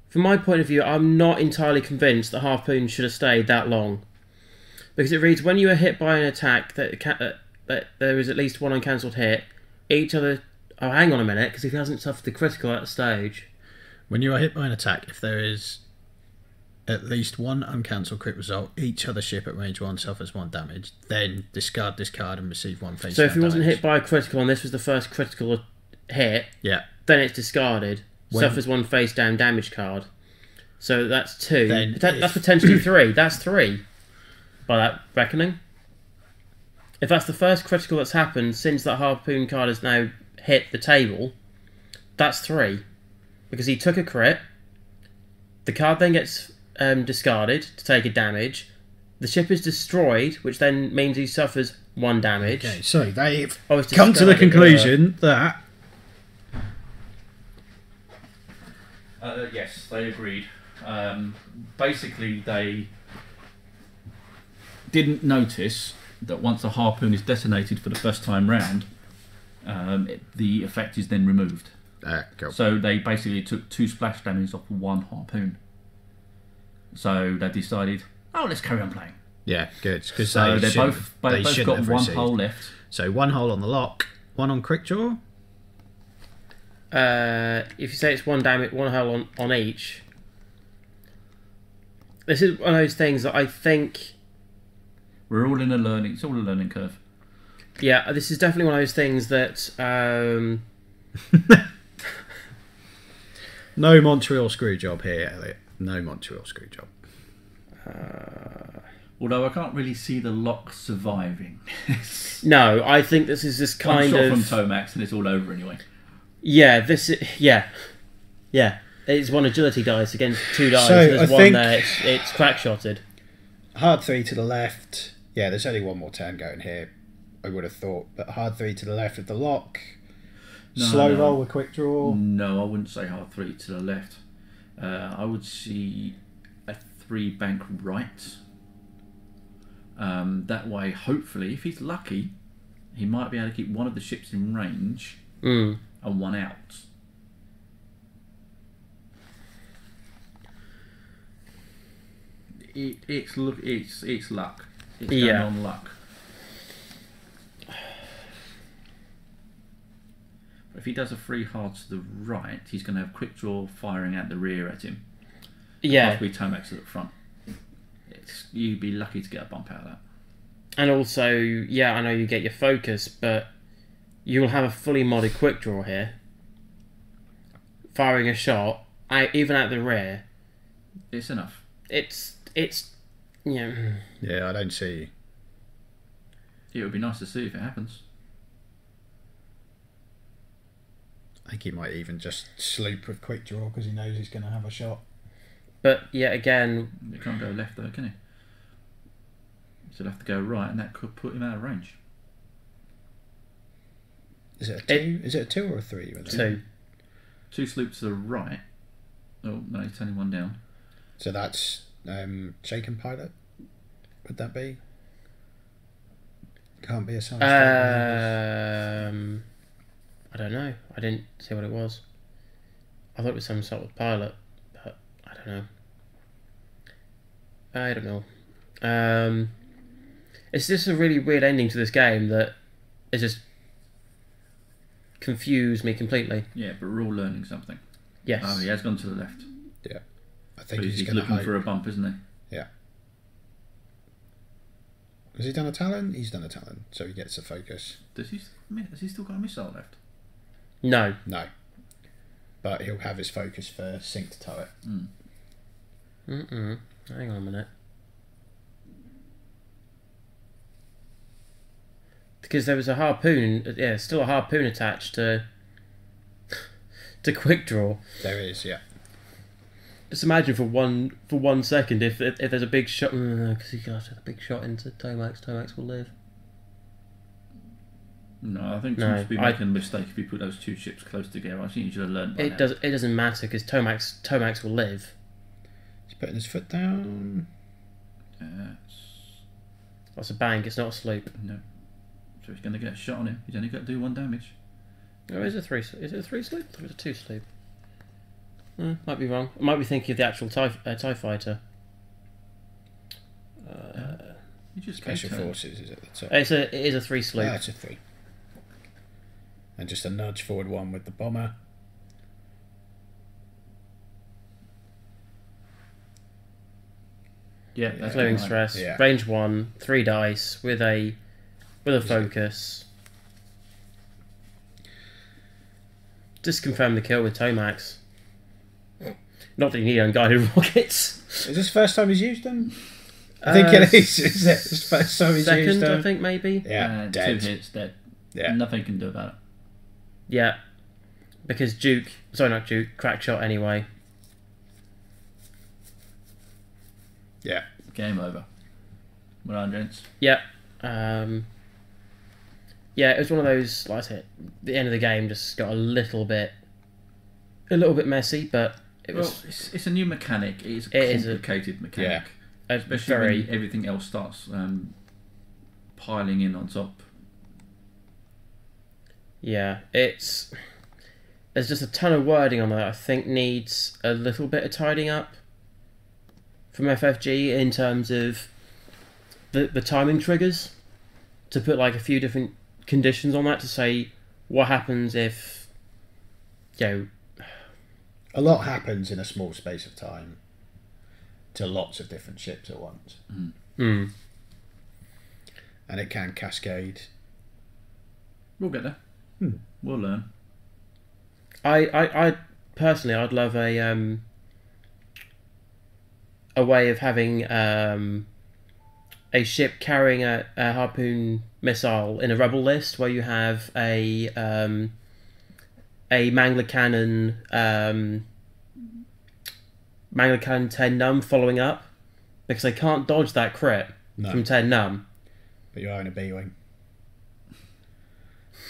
From my point of view, I'm not entirely convinced that harpoon should have stayed that long, because it reads when you are hit by an attack that there is at least 1 uncancelled hit. Each other. Oh, hang on a minute, because if he hasn't suffered the critical at the stage. When you are hit by an attack, if there is at least 1 uncancelled crit result, each other ship at range 1 suffers 1 damage. Then discard this card and receive 1 face. So if he wasn't hit by a critical and this was the first critical hit, then it's discarded. Suffers 1 face down damage card. So that's 2. That's potentially 3. That's 3 by that reckoning. If that's the first critical that's happened since that harpoon card has now hit the table, that's 3. Because he took a crit, the card then gets discarded to take a damage, the ship is destroyed, which then means he suffers 1 damage. Okay, so they've it's come to the conclusion that... Yes, they agreed. Basically, they didn't notice that once a harpoon is detonated for the first time round, the effect is then removed. Cool. So they basically took 2 splash damage off 1 harpoon. So they decided, let's carry on playing. Yeah, good. So they both got 1 hole left. So 1 hole on the lock, 1 on quick draw. If you say it's 1 damage, 1 hole on each. This is one of those things that I think we're all in a learning. It's all a learning curve. Yeah, this is definitely one of those things that. No Montreal screw job here, Elliot. No Montreal screw job. Although I can't really see the lock surviving. No, I think this is this kind One of shot from Tomax and it's all over anyway. Yeah, yeah. It's 1 agility dice against 2 dice. So there's I 1 think there. It's crack-shotted. Hard 3 to the left. Yeah, there's only 1 more turn going here, I would have thought. But hard 3 to the left of the lock. Slow roll with quick draw. No, I wouldn't say hard 3 to the left. I would see a 3 bank right. That way, hopefully, if he's lucky, he might be able to keep 1 of the ships in range and 1 out. It's luck. It's going on luck. But if he does a 3 hard to the right, he's going to have quick draw firing at the rear at him. Yeah. Possibly Tomax at the front. You'd be lucky to get a bump out of that. And also, I know you get your focus, but you'll have a fully modded quick draw here. Firing a shot, even at the rear. It's enough. It's Yeah, I don't see. It would be nice to see if it happens. I think he might even just sloop with quick draw because he knows he's going to have a shot. But yet again, he can't go left though, can he? So he'll have to go right, and that could put him out of range. Is it a 2? Is it a 2 or a 3? 2. 2 sloops to the right. Oh no, he's turning 1 down. So that's shaken pilot? Would that be? Can't be a science. I don't know. I didn't see what it was. I thought it was some sort of pilot, but I don't know. I don't know. It's just a really weird ending to this game that is just confused me completely. Yeah, but we're all learning something. Yes. Oh, he has gone to the left. Yeah. I think But he's he's going to looking hide. for a bump, isn't he? Yeah. Has he done a talent? He's done a talent, so he gets a focus. Has he still got a missile left? No. No. But he'll have his focus for synced turret. Hang on a minute. Because there was a harpoon, still a harpoon attached to quick draw. There is, yeah. Just imagine for one second if there's a big shot, because he got a big shot into Tomax. Tomax will live. No, I think you should be making a mistake if you put those two ships close together. I think you should have learned by now. It doesn't matter because Tomax will live. He's putting his foot down. That's a bank. It's not a sloop. No. So he's going to get a shot on him. He's only got to do 1 damage. Oh, is it a 3? Is it a 3 sloop? I thought it was a 2 sloop. Might be wrong. I might be thinking of the actual TIE fighter. You just Special Forces is at the top. It is a 3 sloop. It's a 3. And just a nudge forward 1 with the bomber. Yeah, that's Flaming right. stress. Yeah. Range 1, 3 dice with a focus. Just confirm the kill with Tomax. Not that you need unguided rockets. Is this the first time he's used them? I think it is. Is it the first time he's used Second, them? I think maybe. Yeah, dead. 2 hits, dead. Yeah. Nothing you can do about it. Yeah, because crack shot anyway. Yeah. Game over. Well done, gents. Yeah. Yeah, it was one of those, like I said, the end of the game just got a little bit messy, but it was... Well, it's a new mechanic. It is a complicated mechanic. Yeah. Especially when everything else starts piling in on top. Yeah, there's just a ton of wording on that I think needs a little bit of tidying up from FFG in terms of the timing triggers, to put like a few different conditions on that to say what happens if, a lot happens in a small space of time to lots of different ships at once. And it can cascade. We'll get there. We'll learn. I personally, I'd love a way of having a ship carrying a harpoon missile in a rebel list where you have a Mangler Cannon 10 num following up, because they can't dodge that crit from 10 num. But you are in a B-wing.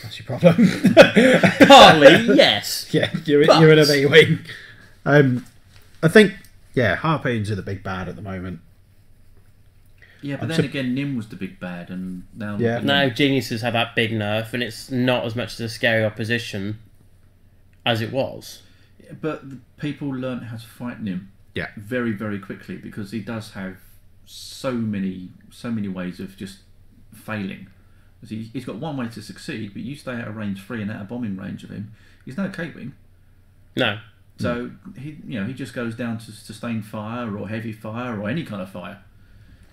That's your problem. Partly, yes. Yeah, you're in a B-wing. I think, harpoons are the big bad at the moment. Yeah, but then again, Nim was the big bad, and now Now Geniuses have that big nerf, and it's not as much as a scary opposition as it was. Yeah, but the people learn how to fight Nim. Yeah. Very, very quickly, because he does have so many ways of just failing. He's got one way to succeed, but you stay out of range 3 and out of bombing range of him. He's no K-wing. No. So he just goes down to sustained fire or heavy fire or any kind of fire.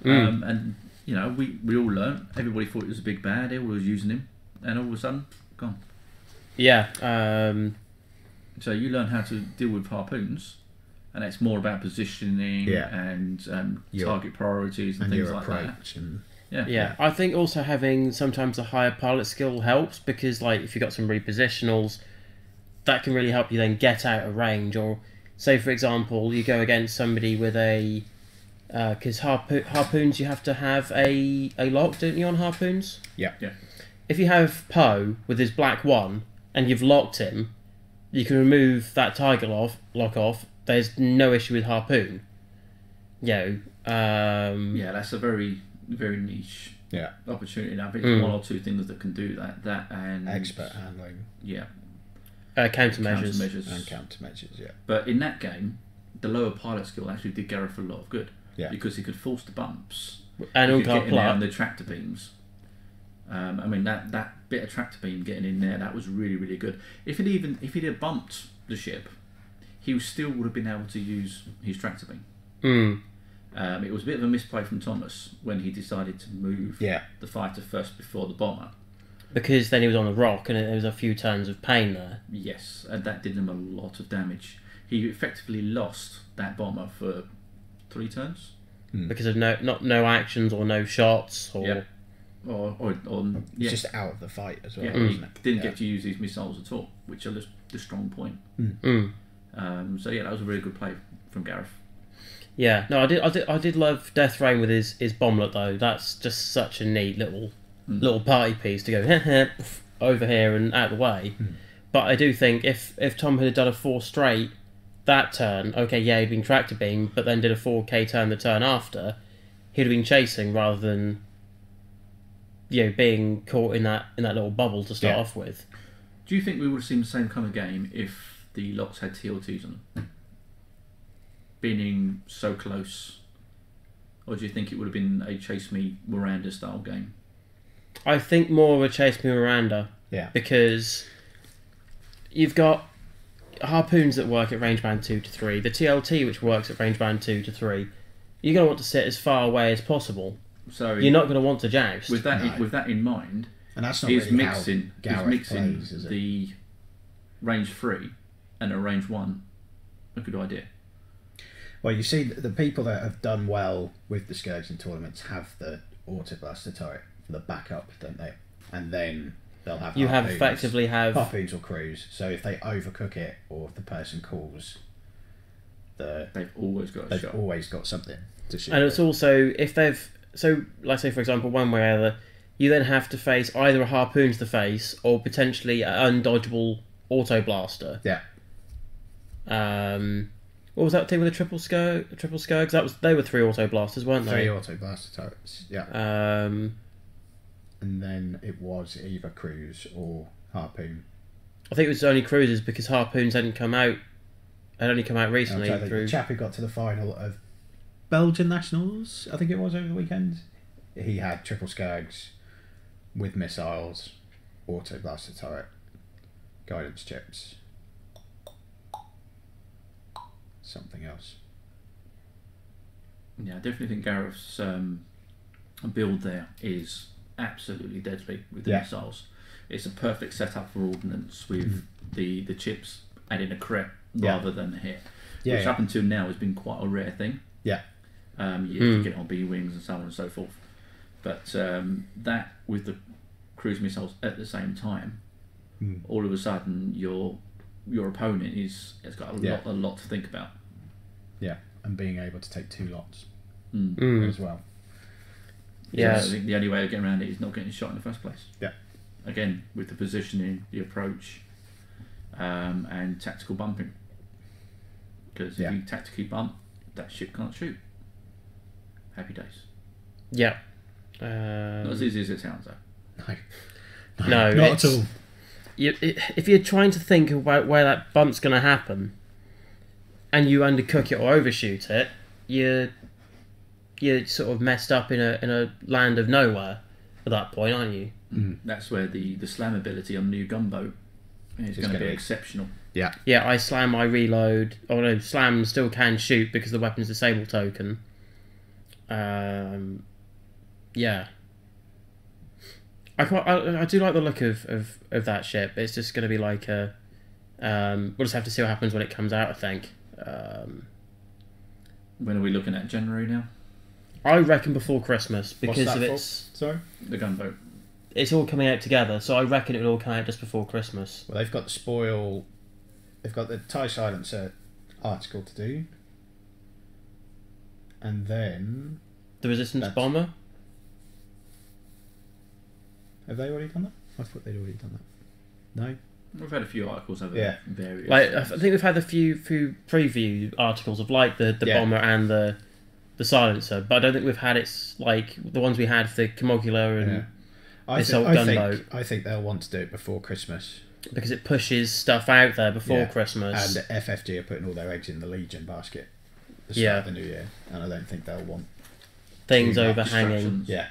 And we all learned. Everybody thought it was a big bad. Everyone was using him, and all of a sudden, gone. Yeah. So you learn how to deal with harpoons, and it's more about positioning and target priorities and things like that. Yeah, I think also having sometimes a higher pilot skill helps, because like if you've got some repositionals, that can really help you then get out of range. Or say for example you go against somebody with a because harpoons you have to have a lock, don't you, on harpoons? Yeah. If you have Poe with his black 1 and you've locked him, you can remove that target lock off. There's no issue with harpoon. Yeah, that's a very, very niche opportunity. Now, I think there's one or two things that can do that. That and expert handling. Yeah. Countermeasures. And countermeasures, yeah. But in that game, the lower pilot skill actually did Gareth a lot of good. Yeah. Because he could force the bumps. And he could get in there plot. on the tractor beams. I mean, that bit of tractor beam getting in there, that was really, really good. If he'd have bumped the ship, he still would have been able to use his tractor beam. It was a bit of a misplay from Thomas when he decided to move the fighter first before the bomber. Because then he was on the rock and there was a few turns of pain there. Yes, and that did him a lot of damage. He effectively lost that bomber for 3 turns. Because of no actions or no shots or... Yep. Or just out of the fight as well, wasn't it? Didn't get to use his missiles at all, which are the strong point. So yeah, that was a really good play from Gareth. Yeah, no, I did love Death Rain with his bomblet though. That's just such a neat little party piece to go over here and out of the way. But I do think if Tom had done a 4 straight that turn, okay, yeah, he'd been tractor beam, but then did a 4K turn the turn after, he'd have been chasing rather than being caught in that little bubble to start off with. Do you think we would have seen the same kind of game if the locks had TLTs on them? Being so close, or do you think it would have been a Chase Me Miranda style game? I think more of a Chase Me Miranda. Yeah. Because you've got harpoons that work at range band 2 to 3, the TLT which works at range band 2 to 3. You're going to want to sit as far away as possible. So you're not going to want to joust. With that in mind, and that's not really mixing plays, is it? the range 3 and a range 1 a good idea. Well, you see, the people that have done well with the Scourge in tournaments have the auto blaster turret for the backup, don't they? And then they'll have harpoons or crews. So if they overcook it, or if the person calls, they've always got a shot. Always got something to shoot. And it's also if they've let's say for example one way or the other, you then have to face either a harpoon to the face or potentially an undodgeable auto blaster. Yeah. What was that team with a triple Scourge? They were 3 auto blasters, weren't they? 3 auto blaster turrets. Yeah. And then it was either cruise or harpoon. I think it was only cruisers because harpoons hadn't come out. Had only come out recently. The chap who got to the final of Belgian Nationals, I think it was over the weekend. He had triple Scourges with missiles, auto blaster turret, guidance chips, something else. Yeah, I definitely think Gareth's build there is absolutely deadly with the missiles. It's a perfect setup for ordnance with the chips adding a crit rather than a hit, which up until now has been quite a rare thing. Yeah. You get it on B-wings and so on and so forth. But that with the cruise missiles at the same time, all of a sudden your opponent has got a lot to think about. Yeah, and being able to take 2 lots as well. Yeah, I think the only way of getting around it is not getting shot in the first place. Yeah. Again, with the positioning, the approach, and tactical bumping. Because if you tactically bump, that ship can't shoot. Happy days. Yeah. Not as easy as it sounds, though. No, not at all. If you're trying to think about where that bump's going to happen, and you undercook it or overshoot it, you're sort of messed up in a land of nowhere at that point, aren't you? That's where the slam ability on new gunboat is going to be exceptional. Yeah. Yeah, I slam, I reload. Oh no, slam still can shoot because the weapon's disable token. Yeah. I do like the look of that ship. It's just going to be like a... we'll just have to see what happens when it comes out, I think. When are we looking at? January now? I reckon before Christmas because of its... Sorry? The gunboat. It's all coming out together, so I reckon it will all come out just before Christmas. Well, they've got the spoil... They've got the TIE Silencer article to do. And then... The Resistance Bomber? Have they already done that? I thought they'd already done that. No? We've had a few articles over various... I think we've had a few preview articles of like the bomber and the the silencer, but I don't think we've had it's like the ones we had for the Camogula and Assault Gunboat. I think they'll want to do it before Christmas because it pushes stuff out there before Christmas. And FFG are putting all their eggs in the Legion basket at the start of the new year, and I don't think they'll want things overhanging. Yeah.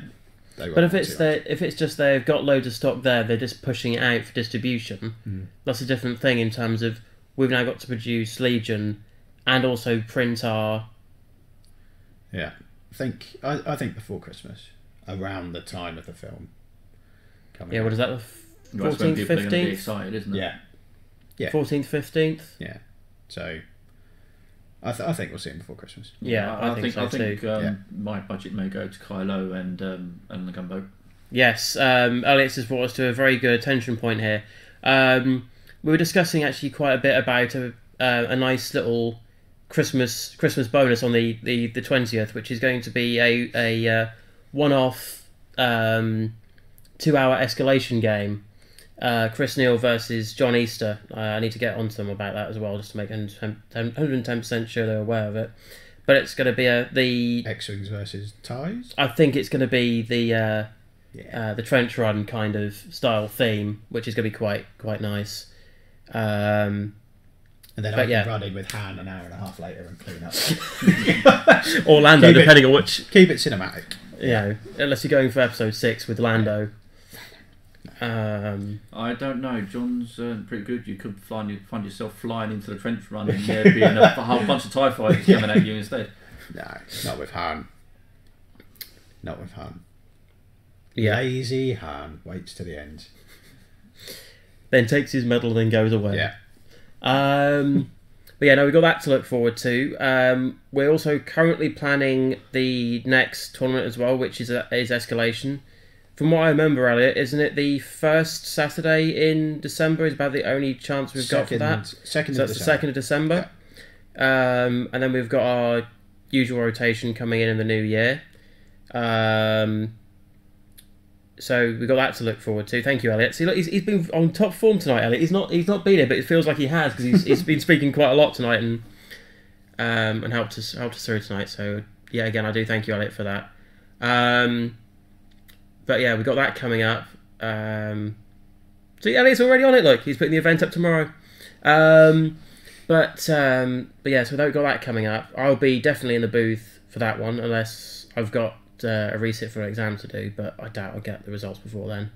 But if it's just they've got loads of stock there, they're just pushing it out for distribution. That's a different thing in terms of we've now got to produce Legion and also print our. Yeah, I think before Christmas, around the time of the film. Yeah, what is that? The 14th, 15th? Excited, isn't it? Yeah. 14th, 15th. Yeah. So, I think we'll see him before Christmas. Yeah, I think so too. My budget may go to Kylo and the gunboat. Yes, Alex has brought us to a very good attention point here. We were discussing actually quite a bit about a nice little Christmas bonus on the 20th, which is going to be a one-off 2-hour escalation game. Chris Neal versus John Easter. I need to get onto them about that as well, just to make 110% sure they're aware of it. But it's going to be the X-Wings versus TIEs. I think it's going to be the trench run kind of style theme, which is going to be quite nice. And then I can run in with Han an hour and a half later and clean up. Or Lando, depending on which. Keep it cinematic. Unless you're going for episode 6 with Lando. I don't know. John's pretty good. You could find yourself flying into the trench run and there being a whole bunch of TIE fighters coming at you instead. No, not with Han. Not with Han. Yeah. Lazy Han waits to the end. Then takes his medal and then goes away. Yeah. But yeah, no, we've got that to look forward to. We're also currently planning the next tournament as well, which is Escalation. From what I remember, Elliot, isn't it the first Saturday in December is about the only chance we've got for that? So that's the 2nd of December. Yeah. And then we've got our usual rotation coming in the new year. So we've got that to look forward to. Thank you, Elliot. See, look, he's been on top form tonight, Elliot. He's not been here, but it feels like he has because he's been speaking quite a lot tonight and helped us through tonight. So yeah, again, I do thank you, Elliot, for that. But yeah, we've got that coming up. So yeah, Elliot's already on it. Look, he's putting the event up tomorrow. But yeah, so we've got that coming up. I'll be definitely in the booth for that one, unless I've got a resit for an exam to do. But I doubt I'll get the results before then.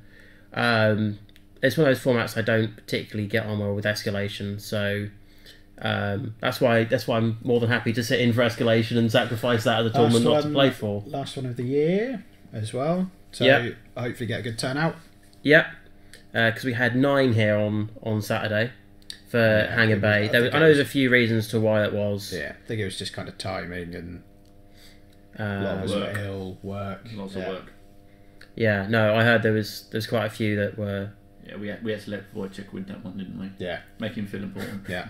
It's one of those formats I don't particularly get on well with Escalation. So that's why I'm more than happy to sit in for Escalation and sacrifice that as a tournament not to play for. Last one of the year as well. So hopefully get a good turnout. Yep. Because we had 9 here on Saturday for Hangar Bay. I know there's a few reasons to why that was. Yeah, I think it was just kind of timing and a lot of us were ill, work. Lots of work. Yeah, no, I heard there's quite a few that were. Yeah, we had to let Wojciech win that one, didn't we? Yeah. Make him feel important. Yeah.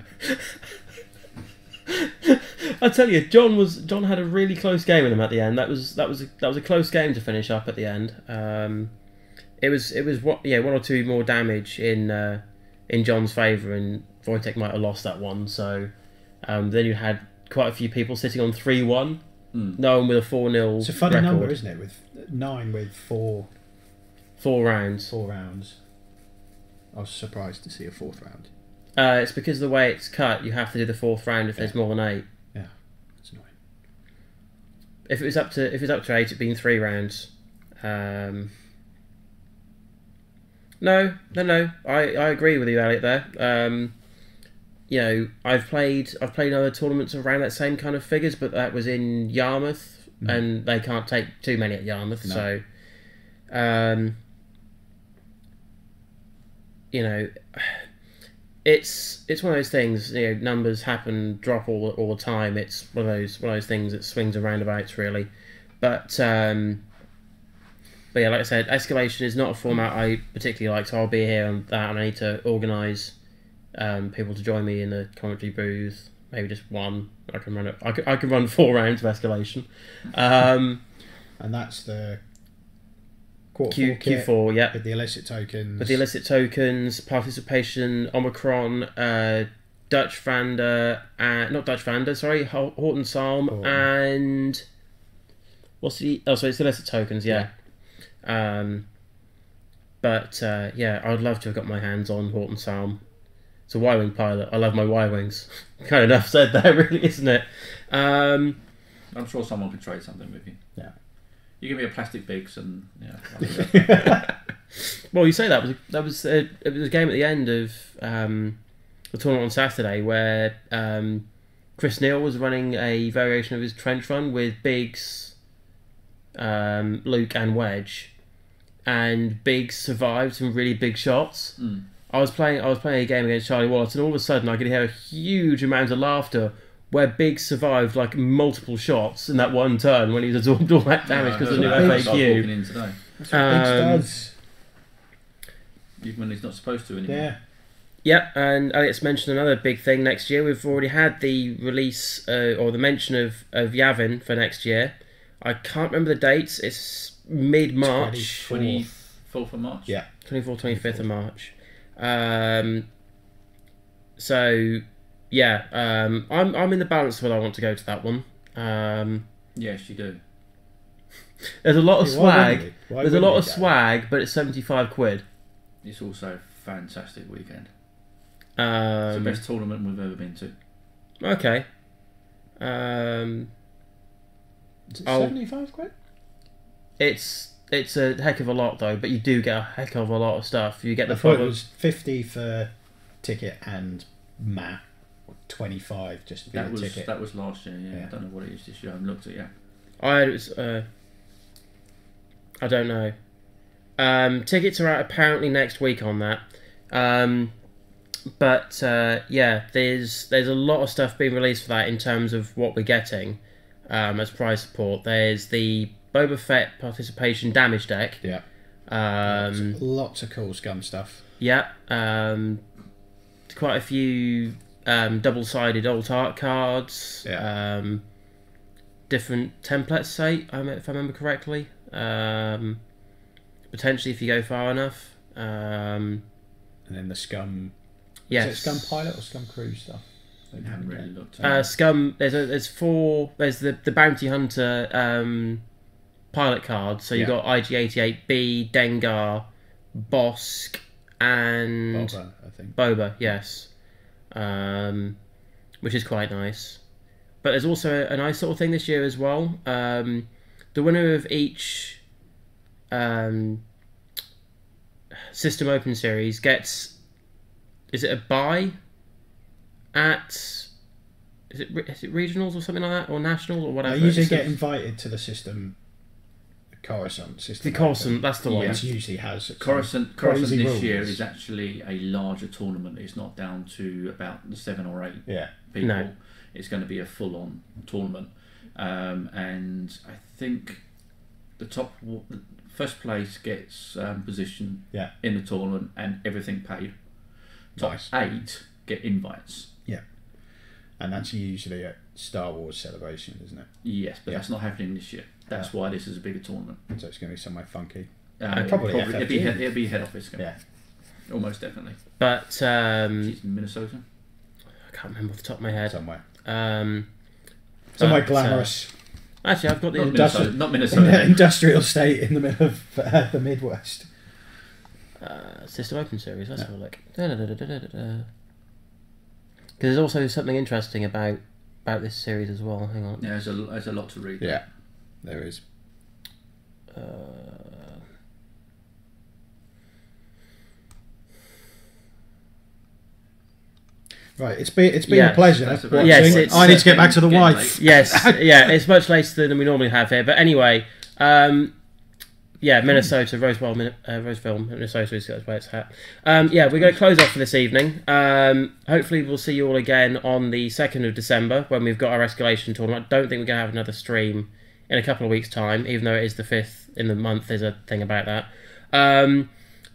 I tell you, John had a really close game with him at the end. That was a close game to finish up at the end. It was 1 or 2 more damage in John's favour, and Wojciech might have lost that one. So then you had quite a few people sitting on 3-1. No one with a 4-0. It's a funny record. number, isn't it? With 9 with 4 rounds. 4 rounds. I was surprised to see a 4th round. It's because of the way it's cut. You have to do the 4th round if there's more than 8. Yeah, that's annoying. If it was up to 8, it'd been 3 rounds. No. I agree with you, Elliot. There. I've played other tournaments around that same kind of figures, but that was in Yarmouth, and they can't take too many at Yarmouth. No. So, it's one of those things. Numbers drop all the time. It's one of those things that swings and roundabouts, really. But yeah, like I said, Escalation is not a format I particularly like, so I'll be here on that, and I need to organise people to join me in the commentary booth. Maybe just one. I can run it. I can run 4 rounds of Escalation. And that's the Q4, yeah. With the illicit tokens. Participation, Omicron, Dutch Vander, not Dutch Vander, sorry, Horton Salm, and What's the? Oh, so it's illicit tokens, yeah. But yeah, I would love to have got my hands on Horton Salm. It's a Y-wing pilot. I love my Y-wings. Kind of enough said there, really, isn't it? I'm sure someone could trade something with you. Yeah. You give me a plastic Biggs and yeah. Well, you say that was it was a game at the end of the tournament on Saturday where Chris Neal was running a variation of his trench run with Biggs, Luke, and Wedge, and Biggs survived some really big shots. I was playing a game against Charlie Wallace, and all of a sudden I could hear a huge amount of laughter where Biggs survived like multiple shots in that one turn when he absorbed all that damage because of the new FAQ. That's what Biggs does. Even when he's not supposed to anymore. Yeah. Yep, and Alex mentioned another big thing next year. We've already had the release or the mention of Yavin for next year. I can't remember the dates. It's mid-March. 24th of March? Yeah. 24th, 25th of March. So, yeah, I'm in the balance of whether I want to go to that one. Yes, you do. There's a lot of swag. There's a lot of swag, but it's £75. It's also a fantastic weekend. It's It's the best tournament we've ever been to. Okay. Is it £75? It's a heck of a lot though, but you do get a heck of a lot of stuff. You get the I thought it was 50 for ticket and mat, 25 just for the ticket. That was last year. Yeah, I don't know what it is this year. I haven't looked at it yet. I don't know. Tickets are out apparently next week on that. But yeah, there's a lot of stuff being released for that in terms of what we're getting as prize support. There's the Boba Fett participation damage deck. Yeah. Lots of cool Scum stuff. Yeah. Quite a few double-sided alt art cards. Yeah. Different templates, say, if I remember correctly. Potentially, if you go far enough. And then the Scum. Yes. Is it Scum Pilot or Scum Crew stuff? I haven't really looked at it. Scum. There's four. There's the Bounty Hunter pilot cards. So you've got IG-88B, Dengar, Bosk, and Boba, I think. Boba, yes. Which is quite nice. But there's also a nice sort of thing this year as well. The winner of each System Open series gets, is it a buy at, is it regionals or something like that, or national or whatever? I usually get invited to the System Coruscant. The Coruscant, that's the one. It usually has Coruscant this year is actually a larger tournament. It's not down to about 7 or 8 people. No. It's going to be a full-on tournament, and I think the first place gets position in the tournament and everything paid. Top 8 get invites. Yeah, and that's usually at Star Wars Celebration, isn't it? Yes, but that's not happening this year. That's why this is a bigger tournament. So it's going to be somewhere funky. Probably it'll be head office. Yeah, almost definitely. But It's in Minnesota. I can't remember off the top of my head. Somewhere But, glamorous. Actually, I've got the Not Minnesota. Industrial state in the middle of the Midwest. System Open series. Let's have a look. Because there's also something interesting about this series as well. Hang on. Yeah, there's a lot to read. Yeah, there is. Right, it's been a pleasure. Yes, I need to get back to the wife. Yes, yeah, it's much later than we normally have here. But anyway, Minnesota, Roseville, Minnesota is where it's at. We're going to close off for this evening. Hopefully we'll see you all again on the 2nd of December when we've got our escalation tournament. I don't think we're going to have another stream in a couple of weeks' time, even though it is the 5th in the month. There's a thing about that.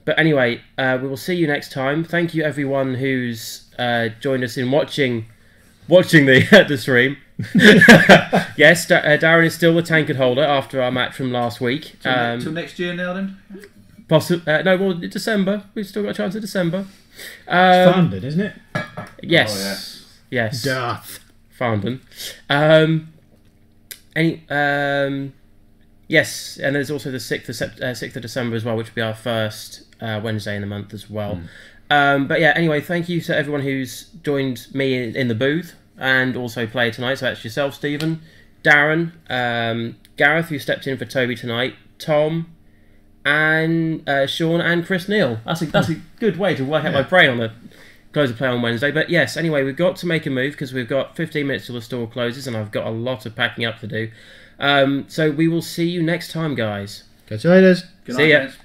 But anyway, we will see you next time. Thank you everyone who's joined us in watching the stream. Yes, Darren is still the tankard holder after our match from last week. Till next year now then? December. We've still got a chance of December. It's Founded, isn't it? Yes. Yes. Darth. Founded. Yes, and there's also the 6th of December as well, which will be our first Wednesday in the month as well. But yeah, anyway, thank you to everyone who's joined me in the booth and also played tonight. So that's yourself, Stephen, Darren, Gareth, who stepped in for Toby tonight, Tom, and Sean and Chris Neal. That's a good way to work out my brain on the close of play on Wednesday. But yes, anyway, we've got to make a move because we've got 15 minutes till the store closes and I've got a lot of packing up to do. So we will see you next time, guys. Catch you later. Good See night, ya. guys.